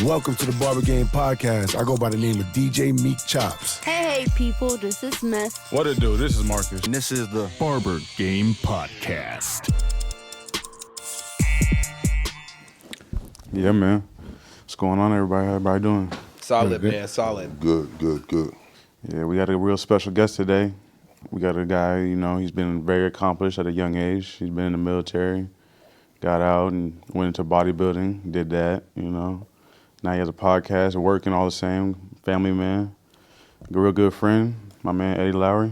Welcome to the Barber Game Podcast. I go by the name of DJ Meek Chops. Hey, people, this is Smith. What it do? This is Marcus. And this is the Barber Game Podcast. Yeah, man. What's going on, everybody? How everybody doing? Solid, man. Solid. Good. Yeah, we got a real special guest today. We got a guy, he's been very accomplished at a young age. He's been in the military, got out and went into bodybuilding, did that, Now he has a podcast, working all the same, family man, a real good friend, my man Eddie Lowery.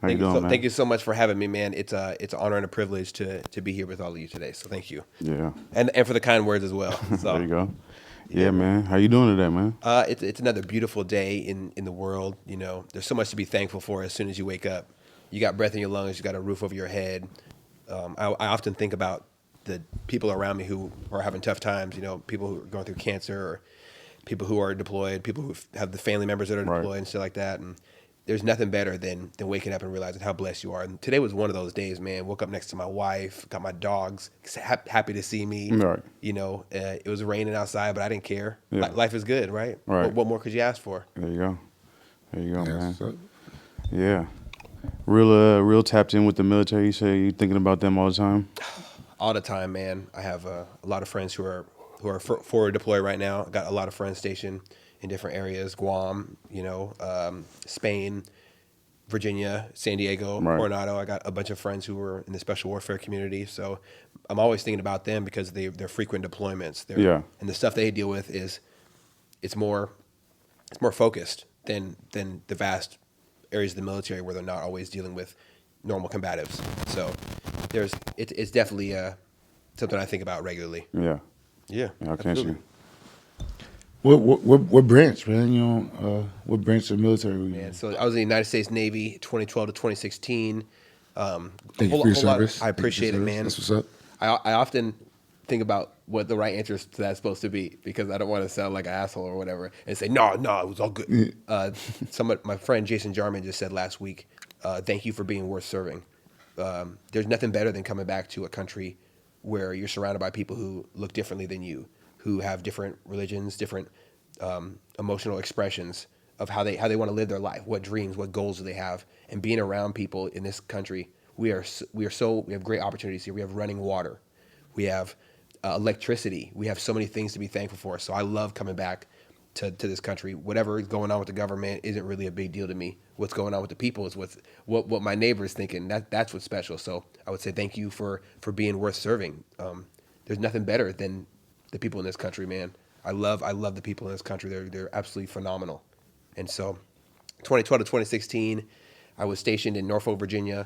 How you doing, man? Thank you so much for having me, man. It's an honor and a privilege to be here with all of you today. So thank you. Yeah. And for the kind words as well. So. There you go. Yeah, man. How you doing today, man? It's another beautiful day in the world. There's so much to be thankful for as soon as you wake up. You got breath in your lungs. You got a roof over your head. I often think about the people around me who are having tough times, people who are going through cancer or people who are deployed, people who have the family members that are deployed and stuff like that. And there's nothing better than waking up and realizing how blessed you are. And today was one of those days, man. Woke up next to my wife, got my dogs, happy to see me. Right. It was raining outside, but I didn't care. Yeah. Life is good, right? Right. What more could you ask for? There you go, man. So, Yeah. Real tapped in with the military. You say you thinking about them all the time? All the time, man. I have a lot of friends who are forward deployed right now. I got a lot of friends stationed in different areas: Guam, Spain, Virginia, San Diego, Coronado. I got a bunch of friends who were in the special warfare community. So I'm always thinking about them because they're frequent deployments. And the stuff they deal with it's more focused than the vast areas of the military where they're not always dealing with normal combatives. So it's definitely something I think about regularly. Yeah. Yeah. How can you? what branch, man? What branch of the military were you in? Man, so I was in the United States Navy, 2012 to 2016. Thank you for your service. I appreciate it, man. That's what's up. I often think about what the right answer to that's supposed to be because I don't want to sound like an asshole or whatever and say, no, it was all good. My friend Jason Jarman just said last week, thank you for being worth serving. There's nothing better than coming back to a country where you're surrounded by people who look differently than you, who have different religions, different emotional expressions of how they want to live their life, what dreams, what goals do they have, and being around people in this country, we have great opportunities here. We have running water, we have electricity, we have so many things to be thankful for. So I love coming back to this country. Whatever is going on with the government isn't really a big deal to me. What's going on with the people is what my neighbor is thinking. That's what's special. So I would say thank you for being worth serving. There's nothing better than the people in this country, man. I love the people in this country. They're absolutely phenomenal. And so 2012 to 2016, I was stationed in Norfolk, Virginia,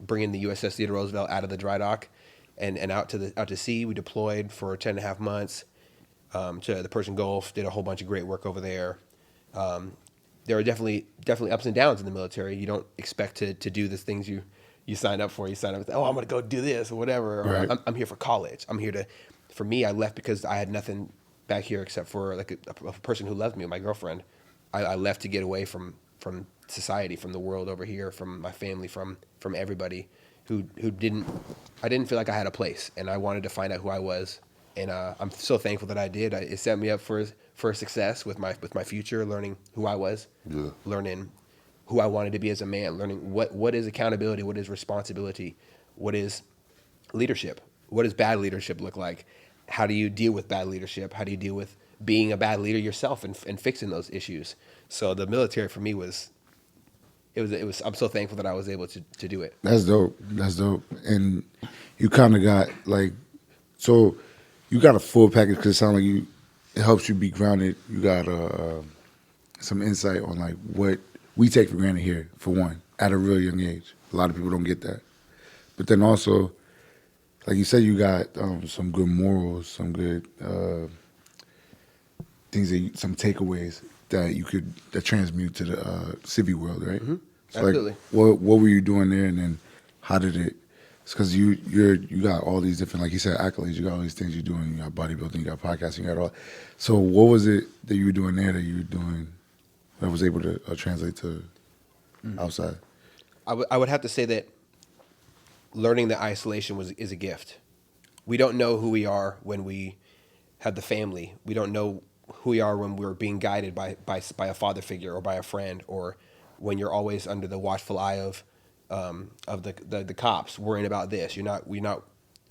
bringing the USS Theodore Roosevelt out of the dry dock and out to sea. We deployed for 10 and a half months to the Persian Gulf, did a whole bunch of great work over there. There are definitely ups and downs in the military. You don't expect to do the things you sign up for. You sign up with, I'm going to go do this or whatever. Right. Or I'm here for college. For me, I left because I had nothing back here except for like a person who loved me, my girlfriend. I left to get away from society, from the world over here, from my family, from everybody who didn't. I didn't feel like I had a place, and I wanted to find out who I was. And I'm so thankful that I did. It set me up for success with my future, learning who I was, learning who I wanted to be as a man, learning what is accountability, what is responsibility, what is leadership, what does bad leadership look like, how do you deal with bad leadership, how do you deal with being a bad leader yourself and fixing those issues. So the military for me was. I'm so thankful that I was able to do it. That's dope. And you kind of got so you got a full package because it sounds like it helps you be grounded. You got some insight on what we take for granted here, for one, at a real young age. A lot of people don't get that. But then also, like you said, you got some good morals, some good things, some takeaways that transmute to the civvy world, right? Mm-hmm. So Absolutely. What were you doing there, and then how did it? It's because you got all these different, like you said, accolades. You got all these things you're doing. You got bodybuilding, you got podcasting, you got all. So what was it that you were doing there that you were doing that was able to translate to outside? I would have to say that learning that isolation is a gift. We don't know who we are when we have the family. We don't know who we are when we're being guided by a father figure or by a friend, or when you're always under the watchful eye of the cops worrying about this. We're not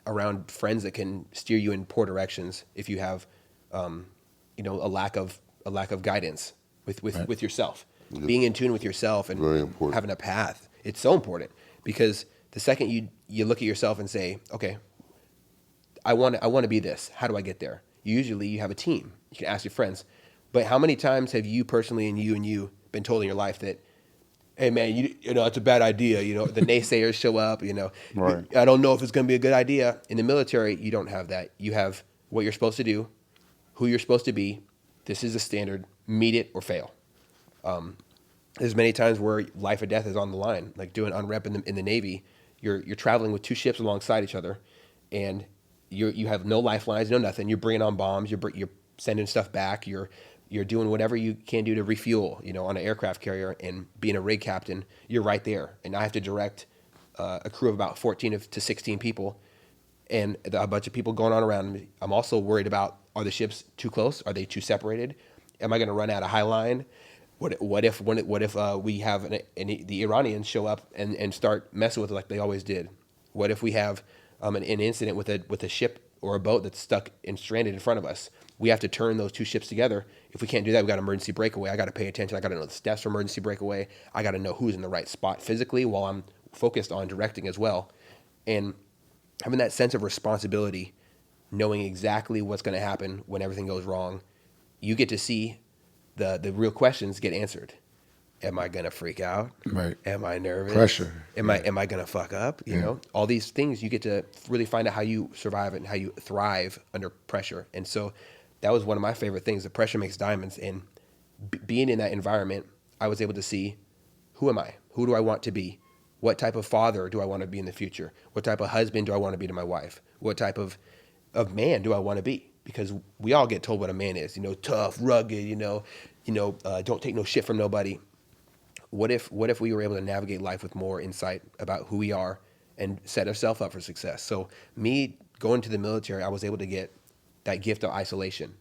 around friends that can steer you in poor directions if you have a lack of guidance with yourself. Being in tune with yourself and Very important. having a path. It's so important, because the second you look at yourself and say, okay, I want to be this. How do I get there? Usually you have a team. You can ask your friends. But how many times have you personally and you been told in your life that, hey man, you know it's a bad idea. The naysayers show up. Right. I don't know if it's going to be a good idea. In the military, you don't have that. You have what you're supposed to do, who you're supposed to be. This is the standard. Meet it or fail. There's many times where life or death is on the line. Like doing unrep in the Navy, you're traveling with two ships alongside each other, and you have no lifelines, no nothing. You're bringing on bombs. You're sending stuff back. You're doing whatever you can do to refuel. On an aircraft carrier, and being a rig captain, you're right there. And I have to direct a crew of about 14 to 16 people, and a bunch of people going on around me. I'm also worried about, are the ships too close? Are they too separated? Am I going to run out of high line? What if we have the Iranians show up and start messing with it like they always did? What if we have an incident with a ship or a boat that's stuck and stranded in front of us? We have to turn those two ships together. If we can't do that, we got emergency breakaway. I got to pay attention. I got to know the steps for emergency breakaway. I got to know who's in the right spot physically while I'm focused on directing as well. And having that sense of responsibility, knowing exactly what's going to happen when everything goes wrong, you get to see the real questions get answered. Am I gonna freak out? Right. Am I nervous? Pressure. Am I gonna fuck up? You know, all these things you get to really find out how you survive and how you thrive under pressure. And so that was one of my favorite things. The pressure makes diamonds. And being in that environment, I was able to see, who am I? Who do I want to be? What type of father do I want to be in the future? What type of husband do I want to be to my wife? What type of man do I want to be? Because we all get told what a man is, tough, rugged, don't take no shit from nobody. What if we were able to navigate life with more insight about who we are and set ourselves up for success? So me going to the military, I was able to get that gift of isolation.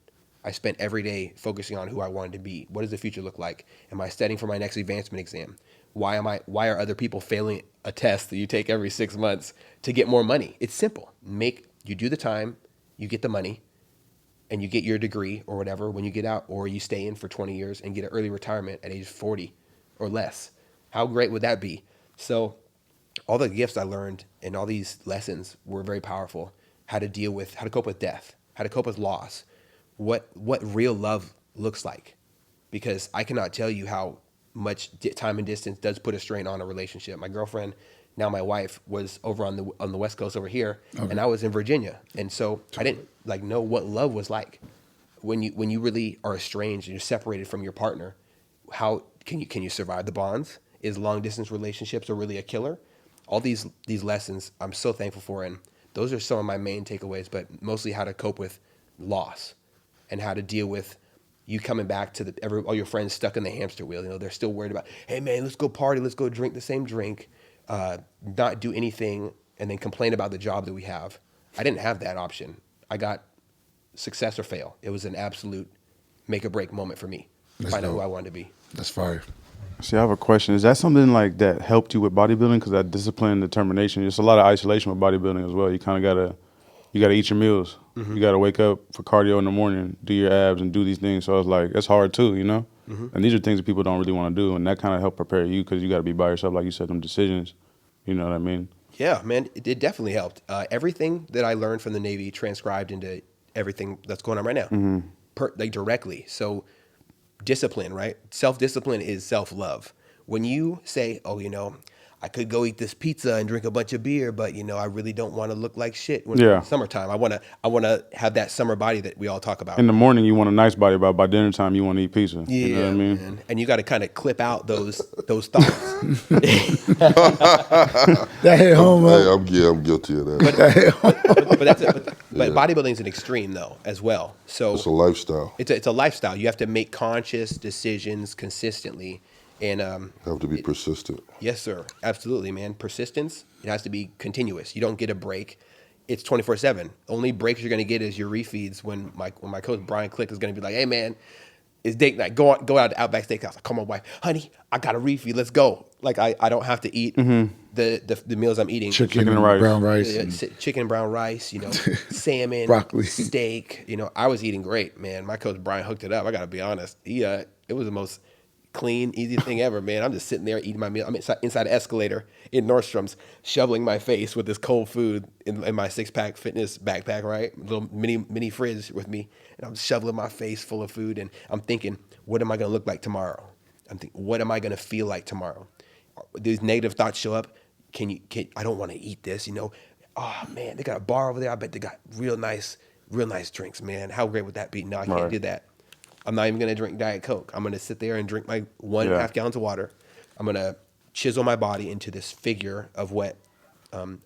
I spent every day focusing on who I wanted to be. What does the future look like? Am I studying for my next advancement exam? Why are other people failing a test that you take every 6 months to get more money? It's simple. You do the time, you get the money, and you get your degree or whatever when you get out, or you stay in for 20 years and get an early retirement at age 40 or less. How great would that be? So all the gifts I learned and all these lessons were very powerful. How to cope with death, how to cope with loss, what real love looks like. Because I cannot tell you how much time and distance does put a strain on a relationship. My girlfriend, now my wife, was over on the West Coast over here, and I was in Virginia, and so I didn't know what love was like. When you really are estranged and you're separated from your partner, how can you survive the bonds? Is long distance relationships are really a killer? All these lessons I'm so thankful for, and those are some of my main takeaways. But mostly how to cope with loss, and how to deal with you coming back to all your friends stuck in the hamster wheel. They're still worried about, hey man, let's go party, let's go drink the same drink. Not do anything and then complain about the job that we have. I didn't have that option. I got success or fail. It was an absolute make or break moment for me. Find out who I wanted to be. That's fire. See, I have a question. Is that something like that helped you with bodybuilding? Because that discipline and determination, there's a lot of isolation with bodybuilding as well. You kind of gotta eat your meals. Mm-hmm. You gotta wake up for cardio in the morning, do your abs, and do these things. So it's like it's hard too, Mm-hmm. And these are things that people don't really want to do, and that kind of helped prepare you because you got to be by yourself, like you said, them decisions. You know what I mean? Yeah, man, it definitely helped. Everything that I learned from the Navy transcribed into everything that's going on right now, mm-hmm. Directly. So discipline, right? Self-discipline is self-love. When you say, oh, I could go eat this pizza and drink a bunch of beer, but I really don't want to look like shit when it's summertime. I want to have that summer body that we all talk about. In the morning you want a nice body, but by dinner time you want to eat pizza. Yeah, you know what I mean? Man. And you got to kind of clip out those thoughts. That hit home. Hey, I'm guilty of that. But bodybuilding is an extreme though as well. So it's a lifestyle. It's a lifestyle. You have to make conscious decisions consistently. And have to be persistent. Yes, sir. Absolutely, man. Persistence. It has to be continuous. You don't get a break. it's 24/7. Only breaks you're gonna get is your refeeds when my coach Brian Click is gonna be like, hey man, it's date night. Go out to Outback Steakhouse. Like, come on, wife, honey, I got a refeed. Let's go. Like I don't have to eat the meals I'm eating. Chicken and and rice. brown rice. Chicken and brown rice, salmon, Broccoli. steak. I was eating great, man. My coach Brian hooked it up. I gotta be honest. It was the most clean, easy thing ever, man. I'm just sitting there eating my meal. I'm inside an escalator in Nordstrom's, shoveling my face with this cold food in my 6-pack fitness backpack, right? Little mini fridge with me, and I'm shoveling my face full of food, and I'm thinking, what am I gonna look like tomorrow? I'm thinking, what am I gonna feel like tomorrow? These negative thoughts show up. I don't want to eat this, Oh man, they got a bar over there. I bet they got real nice drinks, man. How great would that be? No, I can't do that. I'm not even gonna drink Diet Coke. I'm gonna sit there and drink my 1.5 gallons of water. I'm gonna chisel my body into this figure of what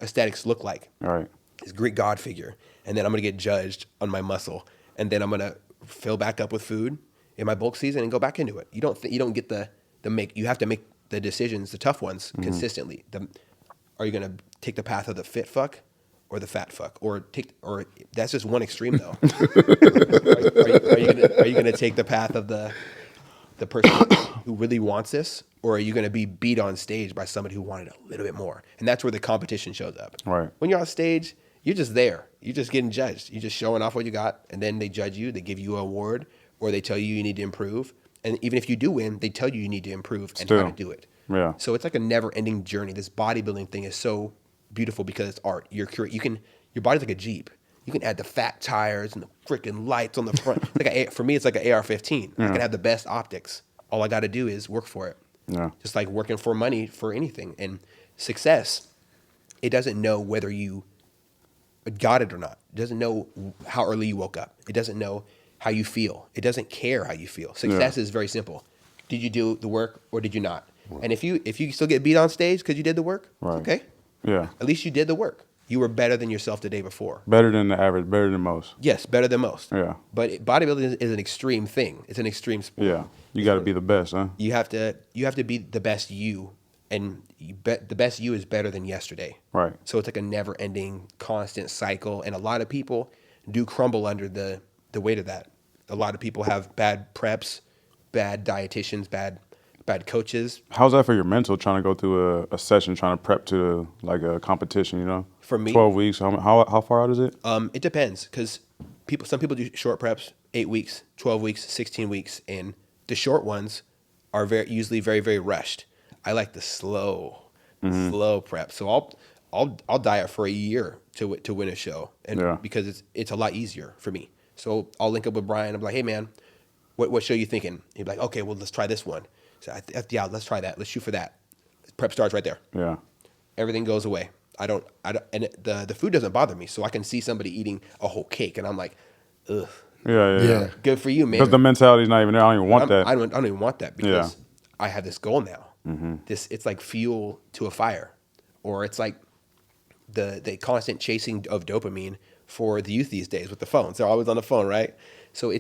aesthetics look like. All right. This Greek god figure, and then I'm gonna get judged on my muscle, and then I'm gonna fill back up with food in my bulk season and go back into it. You don't get the make. You have to make the decisions, the tough ones, consistently. Are you gonna take the path of the fit fuck or the fat fuck, or that's just one extreme though? are you gonna take the path of the person who really wants this, or are you gonna be beat on stage by somebody who wanted a little bit more? And that's where the competition shows up. Right. When you're on stage, you're just there. You're just getting judged. You're just showing off what you got, and then they judge you. They give you an award, or they tell you need to improve. And even if you do win, they tell you need to improve and how to do it. Yeah. So it's like a never-ending journey. This bodybuilding thing is so beautiful because it's art. Your body's like a Jeep. You can add the fat tires and the freaking lights on the front. For me, it's like an AR-15. I can have the best optics. All I got to do is work for it. Yeah. Just like working for money for anything. And success, it doesn't know whether you got it or not. It doesn't know how early you woke up. It doesn't know how you feel. It doesn't care how you feel. Success is very simple. Did you do the work or did you not? And if you still get beat on stage because you did the work, okay. Yeah. At least you did the work. You were better than yourself the day before. Better than the average, better than most. Yes, better than most. Yeah. But bodybuilding is an extreme thing. It's an extreme sport. Yeah. You got to be the best, huh? You have to be the best you, and the best you is better than yesterday. Right. So it's like a never-ending, constant cycle, and a lot of people do crumble under the weight of that. A lot of people have bad preps, bad dietitians, bad coaches. How's that for your mental, trying to go through a session, trying to prep to like a competition, For me, 12 weeks, how far out is it? It depends, because some people do short preps, 8 weeks, 12 weeks, 16 weeks, and the short ones are usually very, very rushed. I like the slow prep. So I'll diet for a year to win a show, and because it's a lot easier for me. So I'll link up with Brian. I'm like, hey man, what show you thinking? He'd be like, okay, well let's try this one. So yeah, let's try that. Let's shoot for that. Prep starts right there. Yeah. Everything goes away. I don't, and the food doesn't bother me. So I can see somebody eating a whole cake, and I'm like, ugh. Yeah. Good for you, man. Because the mentality's not even there. I don't even want that. I don't even want that because I have this goal now. It's like fuel to a fire, or it's like the constant chasing of dopamine for the youth these days with the phones. They're always on the phone, right? So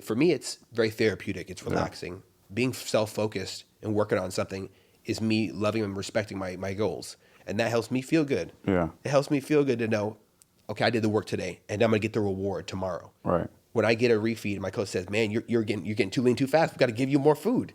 for me, it's very therapeutic. It's relaxing. Yeah. Being self-focused and working on something is me loving and respecting my goals. And that helps me feel good. Yeah. It helps me feel good to know, okay, I did the work today, and I'm going to get the reward tomorrow. Right. When I get a refeed, my coach says, man, you're getting too lean too fast. We got to give you more food.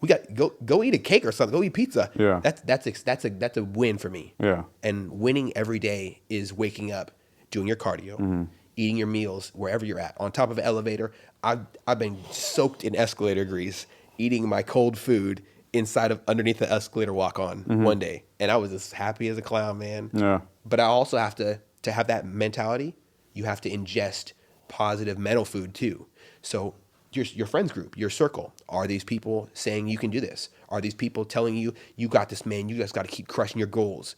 We got go eat a cake or something. Go eat pizza. Yeah. That's a win for me. Yeah. And winning every day is waking up, doing your cardio, eating your meals wherever you're at. On top of an elevator, I've been soaked in escalator grease, eating my cold food underneath the escalator walk on one day, and I was as happy as a clown, man. Yeah. But I also have to have that mentality. You have to ingest positive mental food too. So your friends group, your circle, are these people saying you can do this? Are these people telling you got this, man? You just got to keep crushing your goals.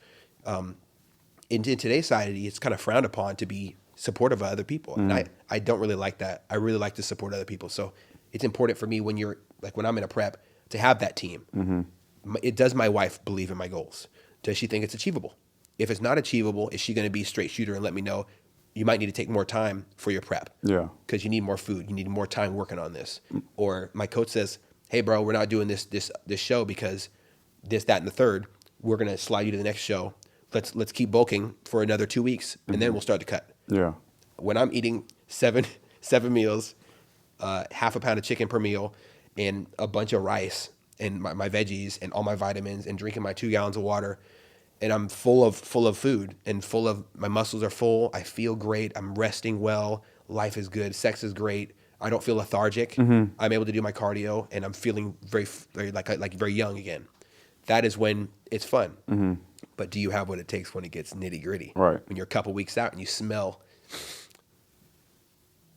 In today's society, it's kind of frowned upon to be supportive of other people, and I don't really like that. I really like to support other people. So it's important for me when I'm in a prep to have that team. Does my wife believe in my goals? Does she think it's achievable? If it's not achievable, is she going to be a straight shooter and let me know you might need to take more time for your prep? Yeah. Because you need more food. You need more time working on this. Or my coach says, hey, bro, we're not doing this show because this, that, and the third. We're going to slide you to the next show. let's keep bulking for another 2 weeks, and then we'll start to cut. Yeah. When I'm eating seven meals, half a pound of chicken per meal, and a bunch of rice and my veggies and all my vitamins and drinking my 2 gallons of water, and I'm full of food and my muscles are full. I feel great. I'm resting well. Life is good. Sex is great. I don't feel lethargic. I'm able to do my cardio, and I'm feeling very very young again. That is when it's fun. But do you have what it takes when it gets nitty gritty? Right. When you're a couple weeks out and you smell,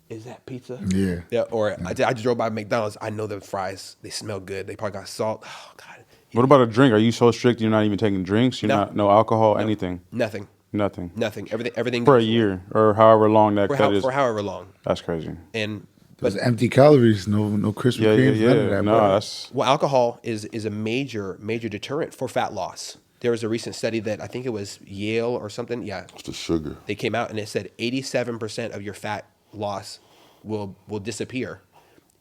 is that pizza? Yeah. Yeah. Or I just drove by McDonald's. I know the fries, they smell good. They probably got salt. Oh God. What about a drink? Are you so strict you're not even taking drinks? You're No. not no alcohol, anything? Nothing. Nothing. Everything For a goes year or however long that cut is. for however long. That's crazy. And But empty calories, no Krispy Yeah, Kremes, none of yeah. that. No, bro. that's well, alcohol is a major deterrent for fat loss. There was a recent study that I think it was Yale or something. Yeah, It's the sugar. they came out and it said 87% of your fat loss will disappear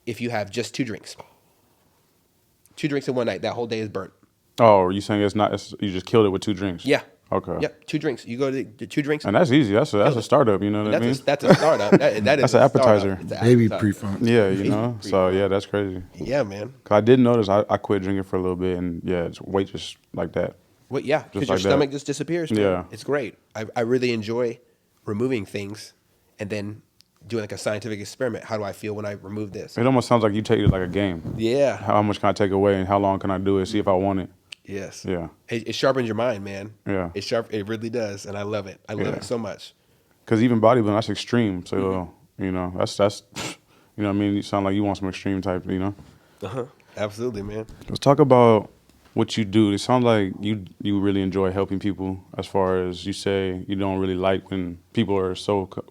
if you have just 2 drinks. 2 drinks in one night. That whole day is burnt. Oh, are you saying you just killed it with 2 drinks? Yeah. Okay. Yep. 2 drinks. You go to the 2 drinks. And that's easy. That's a startup, you know what I mean? That's a startup. That is That's a an appetizer. startup. It's an Baby appetizer. pre-funk. Yeah, you know. So yeah, that's crazy. Yeah, man. 'Cause I did notice I quit drinking for a little bit, and yeah, it's weight just like that. Well, yeah, because Just your like that. stomach just disappears. Man. Yeah. It's great. I really enjoy removing things and then doing like a scientific experiment. How do I feel when I remove this? It almost sounds like you take it like a game. Yeah. How much can I take away, and how long can I do it? See if I want it. Yes. Yeah. It sharpens your mind, man. Yeah. It really does, and I love it. I love Yeah. it so much. Because even bodybuilding, that's extreme. So you know, that's you know what I mean. You sound like you want some extreme type. You know. Absolutely, man. Let's talk about what you do. It sounds like you really enjoy helping people. As far as you say, you don't really like when people are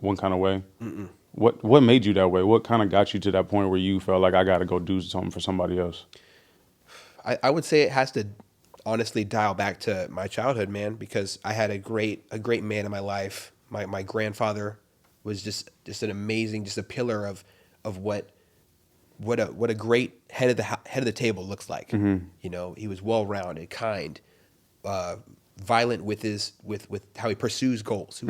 one kind of way. What made you that way? What kind of got you to that point where you felt like I got to go do something for somebody else? I would say it has to honestly dial back to my childhood, man, because I had a great man in my life. My grandfather was just an amazing, just a pillar of what a great head of the table looks like. You know, he was well rounded, kind, violent with how he pursues goals.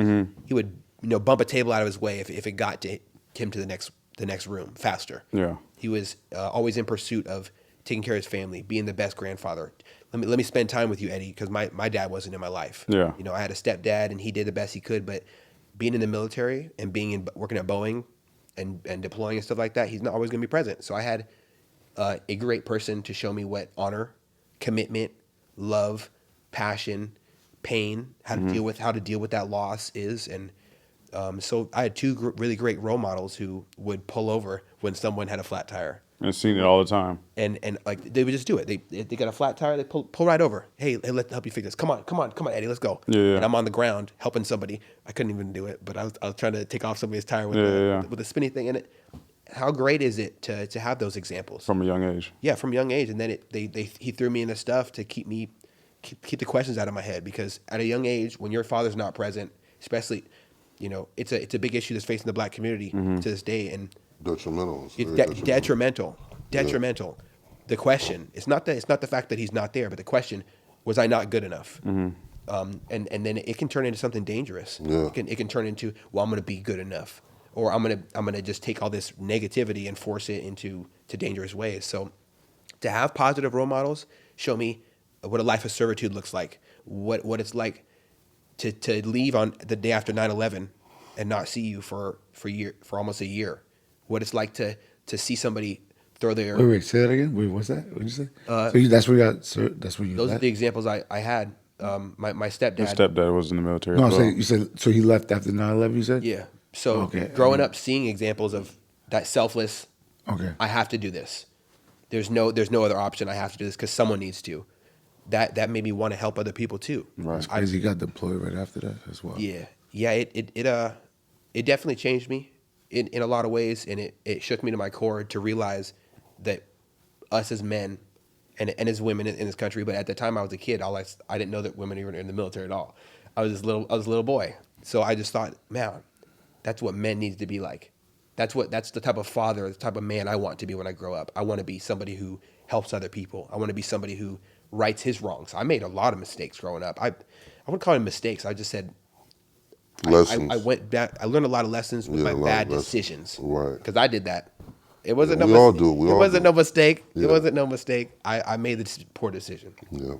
He would bump a table out of his way if it got to him to the next room faster. Yeah. He was always in pursuit of taking care of his family, being the best grandfather. Let me spend time with you, Eddie, because my dad wasn't in my life. Yeah. You know, I had a stepdad, and he did the best he could, but being in the military and working at Boeing and deploying and stuff like that, he's not always going to be present. So I had a great person to show me what honor, commitment, love, passion, pain, how to deal with that loss is, and so I had 2 really great role models who would pull over when someone had a flat tire. And seen it all the time. And like they would just do it. They got a flat tire. They pull right over. Hey, let's help you fix this. Come on, Eddie, let's go. Yeah. And I'm on the ground helping somebody. I couldn't even do it, but I was trying to take off somebody's tire with with a spinny thing in it. How great is it to have those examples From a young age. Yeah, from a young age. And then he threw me into stuff to keep the questions out of my head, because at a young age, when your father's not present, especially, it's a big issue that's facing the black community to this day, and Detrimental. It's it's very detrimental. The question, it's not the fact that he's not there, but the question, was I not good enough? And then it can turn into something dangerous. Yeah. It can turn into, well, I'm going to be good enough, or I'm gonna just take all this negativity and force it into dangerous ways. So to have positive role models show me what a life of servitude looks like, what it's like to leave on the day after 9/11 and not see you for almost a year. What it's like to see somebody throw their... Wait, say that again. Wait, what's that? What did you say? That's where you got. That's where you. Those are left? the examples I had. My stepdad... Your stepdad was in the military. No, as I'm well. saying you said so. He left after 9/11. You said. Yeah. So Okay. growing up, seeing examples of that selfless, Okay. I have to do this. There's no other option. I have to do this because someone needs to. That made me want to help other people too. Right. It's crazy. He got deployed right after that as well. Yeah. It definitely changed me in a lot of ways, and it shook me to my core to realize that us as men and as women in this country, but at the time I was a kid, I didn't know that women were in the military at all. I was a little boy, so I just thought, man, that's what men need to be like. That's the type of father, the type of man I want to be when I grow up. I want to be somebody who helps other people. I want to be somebody who rights his wrongs. I made a lot of mistakes growing up. wouldn't call them mistakes. I just said Lessons. I went back. I learned a lot of lessons with Yeah, my a lot bad of lessons. decisions. Right. Because I did that. It wasn't we no all mis- do it. We it all wasn't do no mistake. It Yeah. wasn't no mistake. I made the poor decision. Yeah.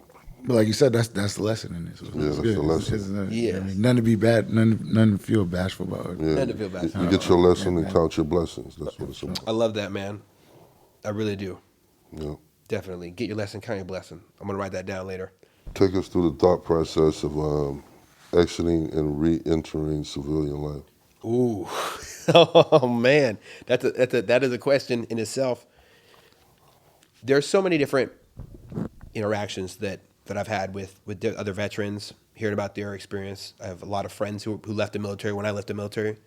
But like you said, that's the lesson in this. Yeah, that's the lesson. You know what I Yes. mean? Nothing to be bad, nothing to feel bashful about. Yeah. Nothing to feel bad You for. get your lesson Yeah, and man. count your blessings. That's what it's I about. love that, man. I really do. Yeah. Definitely. Get your lesson, count your blessing. I'm going to write that down later. Take us through the thought process of exiting and re-entering civilian life. Ooh. Oh, man. That is a question in itself. There's so many different interactions that I've had with other veterans, hearing about their experience. I have a lot of friends who left the military when I left the military.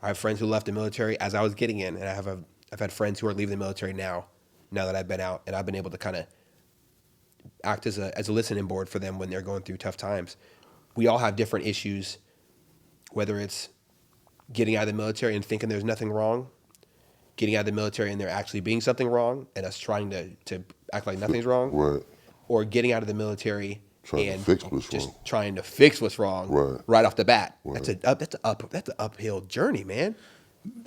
I have friends who left the military as I was getting in, and I've had friends who are leaving the military now that I've been out, and I've been able to kind of act as a listening board for them when they're going through tough times. We all have different issues, whether it's getting out of the military and thinking there's nothing wrong, getting out of the military and there actually being something wrong, and us trying to act like nothing's wrong, Right. or getting out of the military Trying to and fix what's just wrong. trying to fix what's wrong Right. off the bat. Right. That's an uphill journey, man.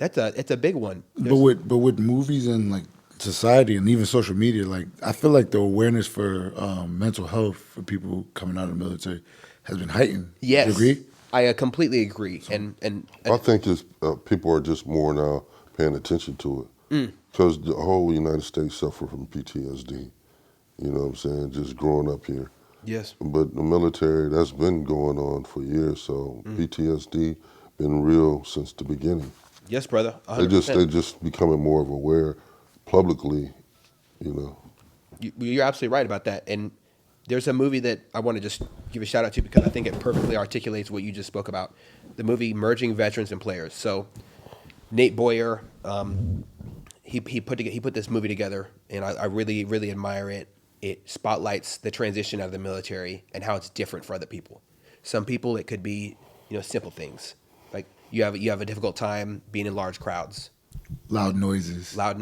It's a big one. But with movies and like society and even social media, like I feel like the awareness for mental health for people coming out of the military has been heightened. Yes, You agree? I completely agree. And I think it's, people are just more now paying attention to it. Because the whole United States suffer from PTSD. You know what I'm saying? Just growing up here. yes, But the military, that's been going on for years. So PTSD been real since the beginning. yes, brother. 100%. They just becoming more of aware publicly, you know. You're absolutely right about that. And there's a movie that I want to just give a shout out to because I think it perfectly articulates what you just spoke about. The movie Merging Veterans and Players. So Nate Boyer, he put this movie together, and I really, really admire it. It spotlights the transition out of the military and how it's different for other people. Some people, it could be, simple things. Like you have a difficult time being in large crowds. Loud noises. Things like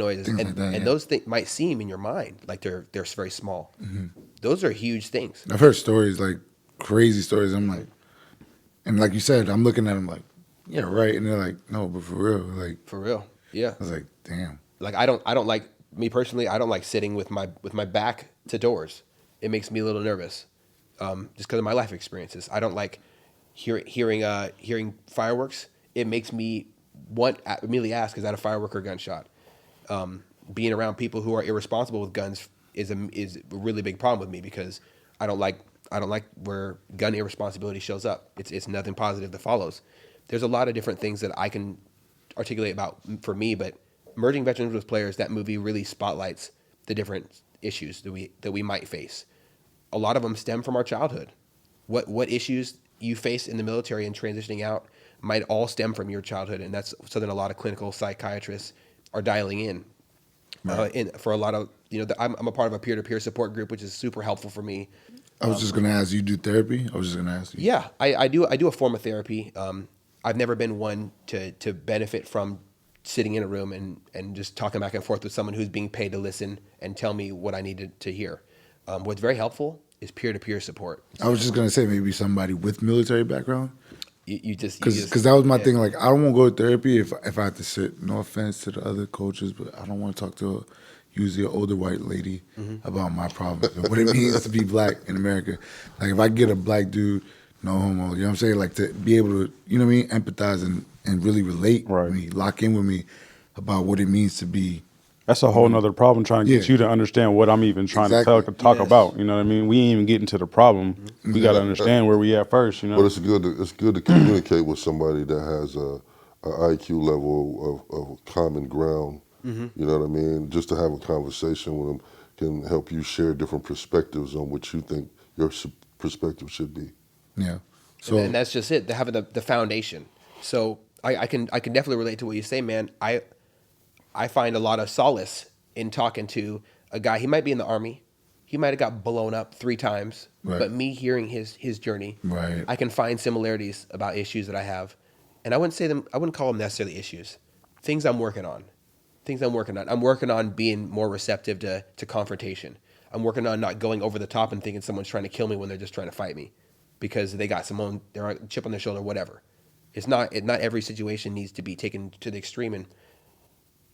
that, and yeah. those things might seem in your mind like they're very small. Mm-hmm. Those are huge things. I've heard stories, like crazy stories. I'm like, and like you said, I'm looking at them like, yeah, right. And they're like, no, but for real, like, For real. Yeah. I was like, damn. Like I don't like, me personally, I don't like sitting with my back to doors. It makes me a little nervous. Just because of my life experiences. I don't like hearing fireworks. It makes me immediately ask, is that a firework or gunshot? Being around people who are irresponsible with guns is a really big problem with me because I don't like where gun irresponsibility shows up. It's nothing positive that follows. There's a lot of different things that I can articulate about for me, but Merging Veterans with Players, that movie really spotlights the different issues that we might face. A lot of them stem from our childhood. What issues you face in the military and transitioning out might all stem from your childhood, and that's something a lot of clinical psychiatrists are dialing in. And for a lot of, I'm a part of a peer-to-peer support group, which is super helpful for me. I was just gonna ask you, do therapy? I was just gonna ask you. Yeah, I do a form of therapy. I've never been one to benefit from sitting in a room and just talking back and forth with someone who's being paid to listen and tell me what I needed to hear. What's very helpful is peer-to-peer support. I was just gonna say maybe somebody with military background, Because that was my thing. Like I don't want to go to therapy if I have to sit. No offense to the other coaches, but I don't want to talk to usually an older white lady about my problems and what it means to be black in America. Like if I get a black dude, no homo, you know what I'm saying? Like to be able to, you know what I mean, empathize and really relate with me, lock in with me about what it means to be. That's a whole nother problem trying to get Yeah. you to understand what I'm even trying to talk Yes. about. You know what I mean? We ain't even getting to the problem. We got to understand where we at first, you know? But it's good to communicate with somebody that has a IQ level of common ground. You know what I mean? Just to have a conversation with them can help you share different perspectives on what you think your perspective should be. Yeah. So and that's just it. They having the foundation. So I can definitely relate to what you say, man. I find a lot of solace in talking to a guy. He might be in the Army. He might have got blown up 3 times. Right. But me hearing his journey, Right. I can find similarities about issues that I have. And I wouldn't call them necessarily issues. Things I'm working on. I'm working on being more receptive to confrontation. I'm working on not going over the top and thinking someone's trying to kill me when they're just trying to fight me. because they got their chip on their shoulder, whatever. It's not every situation needs to be taken to the extreme, and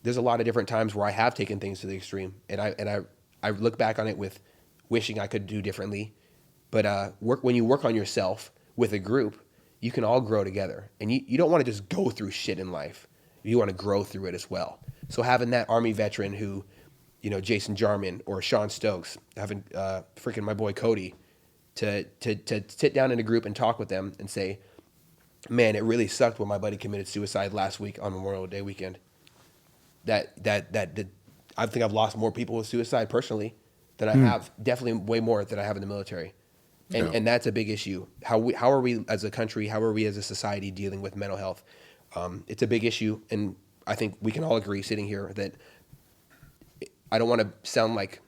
there's a lot of different times where I have taken things to the extreme, and I look back on it with wishing I could do differently. But when you work on yourself with a group, you can all grow together, and you don't want to just go through shit in life. You want to grow through it as well. So having that Army veteran who, Jason Jarman or Sean Stokes, having freaking my boy Cody, to sit down in a group and talk with them and say, man, it really sucked when my buddy committed suicide last week on Memorial Day weekend. That I think I've lost more people with suicide personally than I have, definitely way more than I have in the military. And that's a big issue. How are we as a country, how are we as a society dealing with mental health? It's a big issue, and I think we can all agree sitting here that I don't want to sound like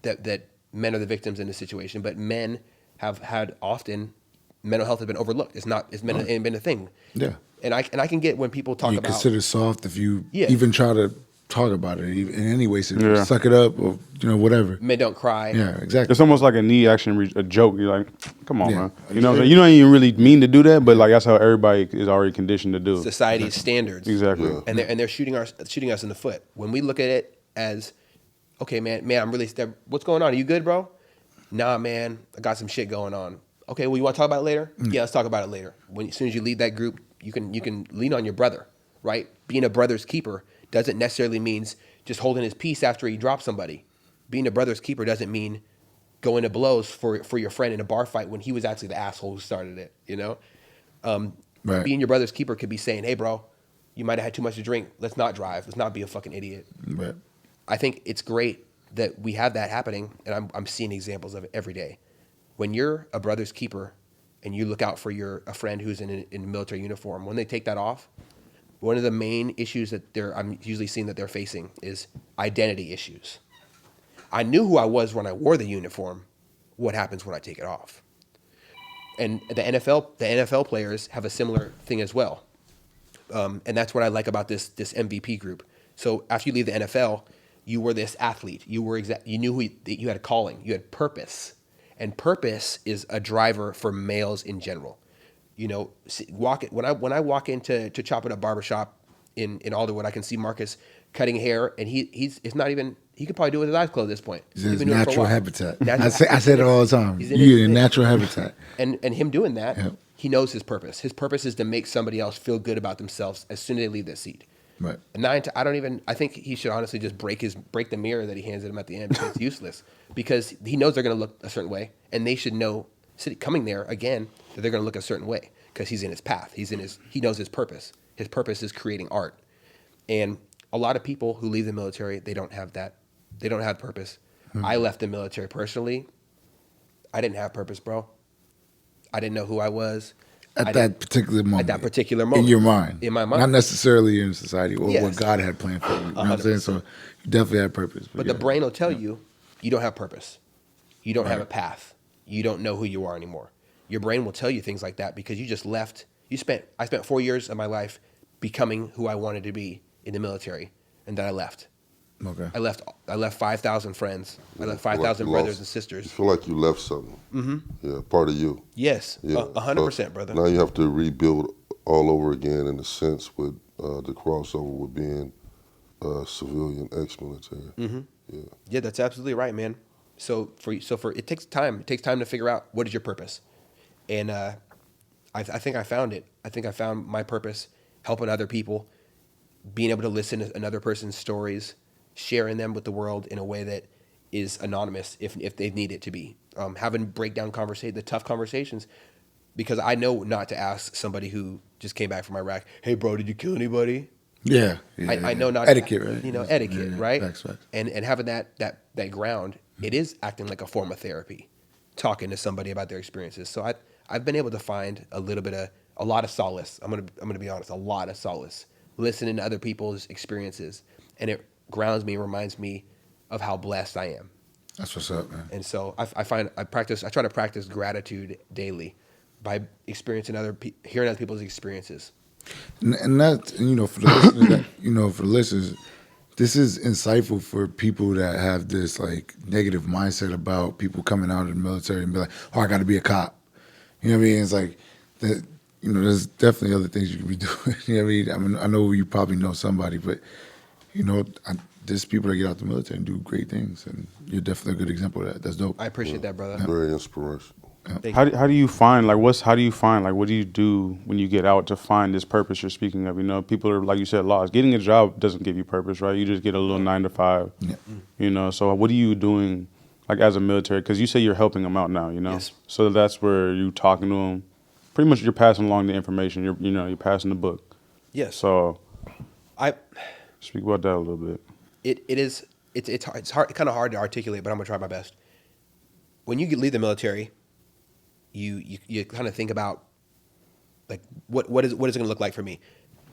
that men are the victims in this situation, but men have had often mental health has been overlooked. It's been a thing. Yeah. And I can get when people talk You're about considered soft if you Yeah. even try to talk about it in any way. So suck it up or whatever. men don't cry. Yeah, exactly. It's almost like a knee action, a joke. You're like, come on, Yeah. man. You know what I'm saying? You don't even really mean to do that, but like that's how everybody is already conditioned to do it. Society's standards. Exactly. Yeah. And they're shooting us in the foot. When we look at it as, okay, man, I'm really what's going on? Are you good, bro? Nah, man, I got some shit going on. Okay, well, you want to talk about it later? Yeah, let's talk about it later. As soon as you lead that group, you can lean on your brother, right? Being a brother's keeper doesn't necessarily means just holding his peace after he drops somebody. Being a brother's keeper doesn't mean going to blows for your friend in a bar fight when he was actually the asshole who started it, Right. Being your brother's keeper could be saying, hey, bro, you might have had too much to drink. Let's not drive. Let's not be a fucking idiot. Right. I think it's great that we have that happening, and I'm seeing examples of it every day. When you're a brother's keeper and you look out for a friend who's in a military uniform, when they take that off, one of the main issues that I'm usually seeing that they're facing is identity issues. I knew who I was when I wore the uniform. What happens when I take it off? And the NFL players have a similar thing as well. And that's what I like about this MVP group. So after you leave the NFL, you were this athlete. You knew you had a calling. You had purpose. And purpose is a driver for males in general. When I walk into Chop It Up Barbershop in Alderwood, I can see Marcus cutting hair, and it's not even. He could probably do it with his eyes closed at this point. It's He's his been doing it for a natural while. habitat. Natural I say it all the time. He's in You're his in thing. natural habitat. And him doing that, Yep. he knows his purpose. His purpose is to make somebody else feel good about themselves as soon as they leave that seat. Right. And I think he should honestly just break the mirror that he hands him at the end because it's useless. Because he knows they're going to look a certain way, and they should know, coming there again, that they're going to look a certain way because he's in his path. He knows his purpose. His purpose is creating art. And a lot of people who leave the military, they don't have that. They don't have purpose. I left the military personally. I didn't have purpose, bro. I didn't know who I was. At that particular moment. At that particular moment. In your mind. In my mind. Not necessarily in society or Yes. what God had planned for you. You know what I'm saying? So you definitely had purpose. But the brain will tell you don't have purpose. You don't have a path. You don't know who you are anymore. Your brain will tell you things like that because you just left. I spent 4 years of my life becoming who I wanted to be in the military, and then I left. Okay. I left 5,000 friends. I left 5,000 brothers and sisters. You feel like you left something. Mm-hmm. Yeah, part of you. Yes, Yeah. 100%, brother. Now you have to rebuild all over again in a sense with the crossover with being civilian ex-military. Mm-hmm. Yeah. Yeah, that's absolutely right, man. So it takes time. It takes time to figure out what is your purpose, and I think I found it. I think I found my purpose, helping other people, being able to listen to another person's stories, sharing them with the world in a way that is anonymous if they need it to be. Having the tough conversations, because I know not to ask somebody who just came back from Iraq, hey, bro, did you kill anybody? Yeah. I know not etiquette, right? Etiquette, Yeah, right? Facts. And having that ground, it is acting like a form of therapy, talking to somebody about their experiences. So I've been able to find a lot of solace. I'm gonna be honest, a lot of solace listening to other people's experiences, and it grounds me, reminds me of how blessed I am. That's what's up, man. And so I try to practice gratitude daily by experiencing hearing other people's experiences. And that, for the listeners, this is insightful for people that have this like negative mindset about people coming out of the military and be like, oh, I got to be a cop. You know what I mean? It's like that. There's definitely other things you could be doing. You know what I mean? I know you probably know somebody, but there's people that get out the military and do great things, and you're definitely a good example of that. That's dope. I appreciate that, brother. Very inspirational. Thank How you. how do you find how do you find what do you do when you get out to find this purpose you're speaking of? People are, like you said, lost. Getting a job doesn't give you purpose, right? You just get a little 9 to 5. Yeah. So what are you doing as a military? Because you say you're helping them out now. Yes. So that's where you talking to them. Pretty much, you're passing along the information. You're passing the book. Yes. So I speak about that a little bit. it's hard, kind of hard to articulate, but I'm gonna try my best. When you leave the military, you kind of think about like what is it going to look like for me?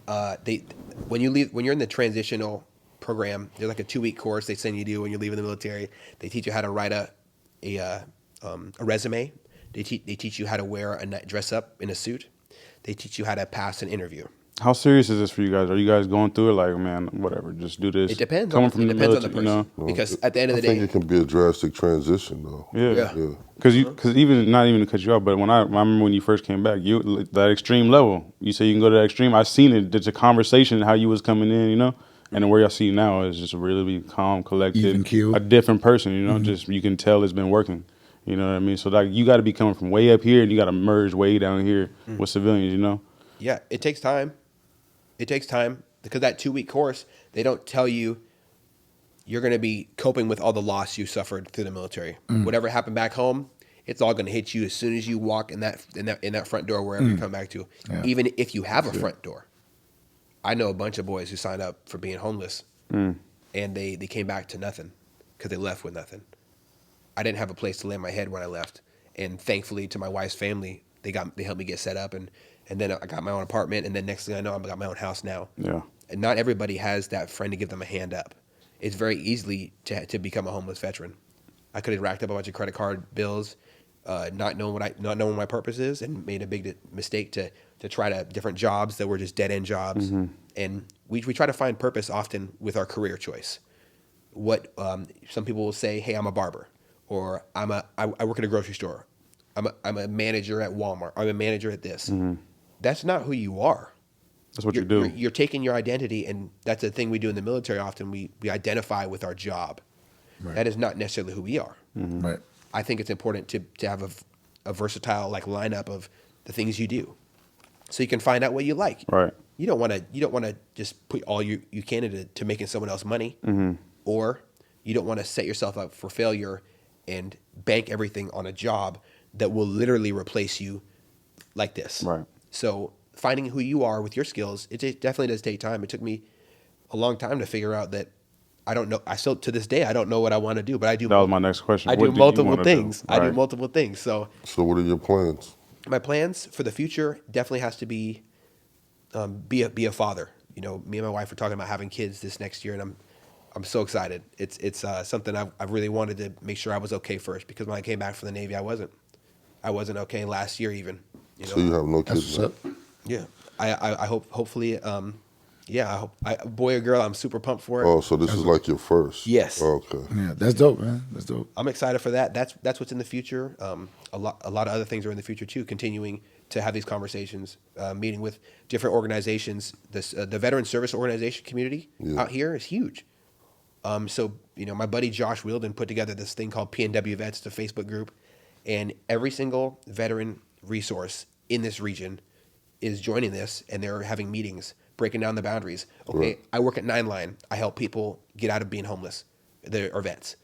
When you're in the transitional program, there's like a 2-week course they send you to do when you're leaving the military. They teach you how to write a resume. They teach you how to dress up in a suit. They teach you how to pass an interview. How serious is this for you guys? Are you guys going through it like, man, whatever, just do this? It depends. Coming On, from it the depends on military, the person. Because at the end of the I think day, it can be a drastic transition, though. Yeah. Yeah. Because even not even to cut you off, but I remember when you first came back, that extreme level. You say you can go to that extreme. I seen it. There's a conversation how you was coming in, and then where I see you now is just really calm, collected, Even keeled. a different person. Just you can tell it's been working. You know what I mean? So you got to be coming from way up here, and you got to merge way down here with civilians. yeah, it takes time. It takes time because that 2-week course, they don't tell you you're going to be coping with all the loss you suffered through the military. Whatever happened back home, it's all going to hit you as soon as you walk in that front door wherever you come back to. Yeah. Even if you have a front door. I know a bunch of boys who signed up for being homeless, and they came back to nothing because they left with nothing. I didn't have a place to lay my head when I left, and thankfully to my wife's family, they helped me get set up, and then I got my own apartment, and then next thing I know, I got my own house now. Yeah. And not everybody has that friend to give them a hand up. It's very easily to become a homeless veteran. I could have racked up a bunch of credit card bills, not knowing what my purpose is, and made a big mistake to try different jobs that were just dead end jobs. And we try to find purpose often with our career choice. What some people will say, hey, I'm a barber, or I work at a grocery store. I'm a manager at Walmart. I'm a manager at this. That's not who you are. That's what you do. You're taking your identity, and that's the thing we do in the military often. We identify with our job. Right. That is not necessarily who we are. Right. I think it's important to have a versatile lineup of the things you do, so you can find out what you like. Right. You don't want to just put all you can into making someone else money, or you don't want to set yourself up for failure and bank everything on a job that will literally replace you like this. Right. So finding who you are with your skills, it definitely does take time. It took me a long time to figure out that I don't know. I still, to this day, I don't know what I want to do, but I do. That was my next question. I What do do you multiple wanna do? things. I do Right. multiple things. So So what are your plans? my plans for the future definitely has to be a father. Me and my wife are talking about having kids this next year, and I'm so excited. It's something I've really wanted to make sure I was okay first, because when I came back from the Navy, I wasn't okay last year even. So you have no That's kids what's now? up. Yeah, I hopefully I hope boy or girl, I'm super pumped for it. Oh, so this is like your first? Yes. Okay. Yeah, that's dope, man. That's dope. I'm excited for that. That's what's in the future. A lot of other things are in the future too. Continuing to have these conversations, meeting with different organizations. The veteran service organization community out here is huge. So my buddy Josh Wielden put together this thing called PNW Vets, the Facebook group, and every single veteran resource in this region is joining this, and they're having meetings, breaking down the boundaries. Okay, Right. I work at 9 Line. I help people get out of being homeless, or vets.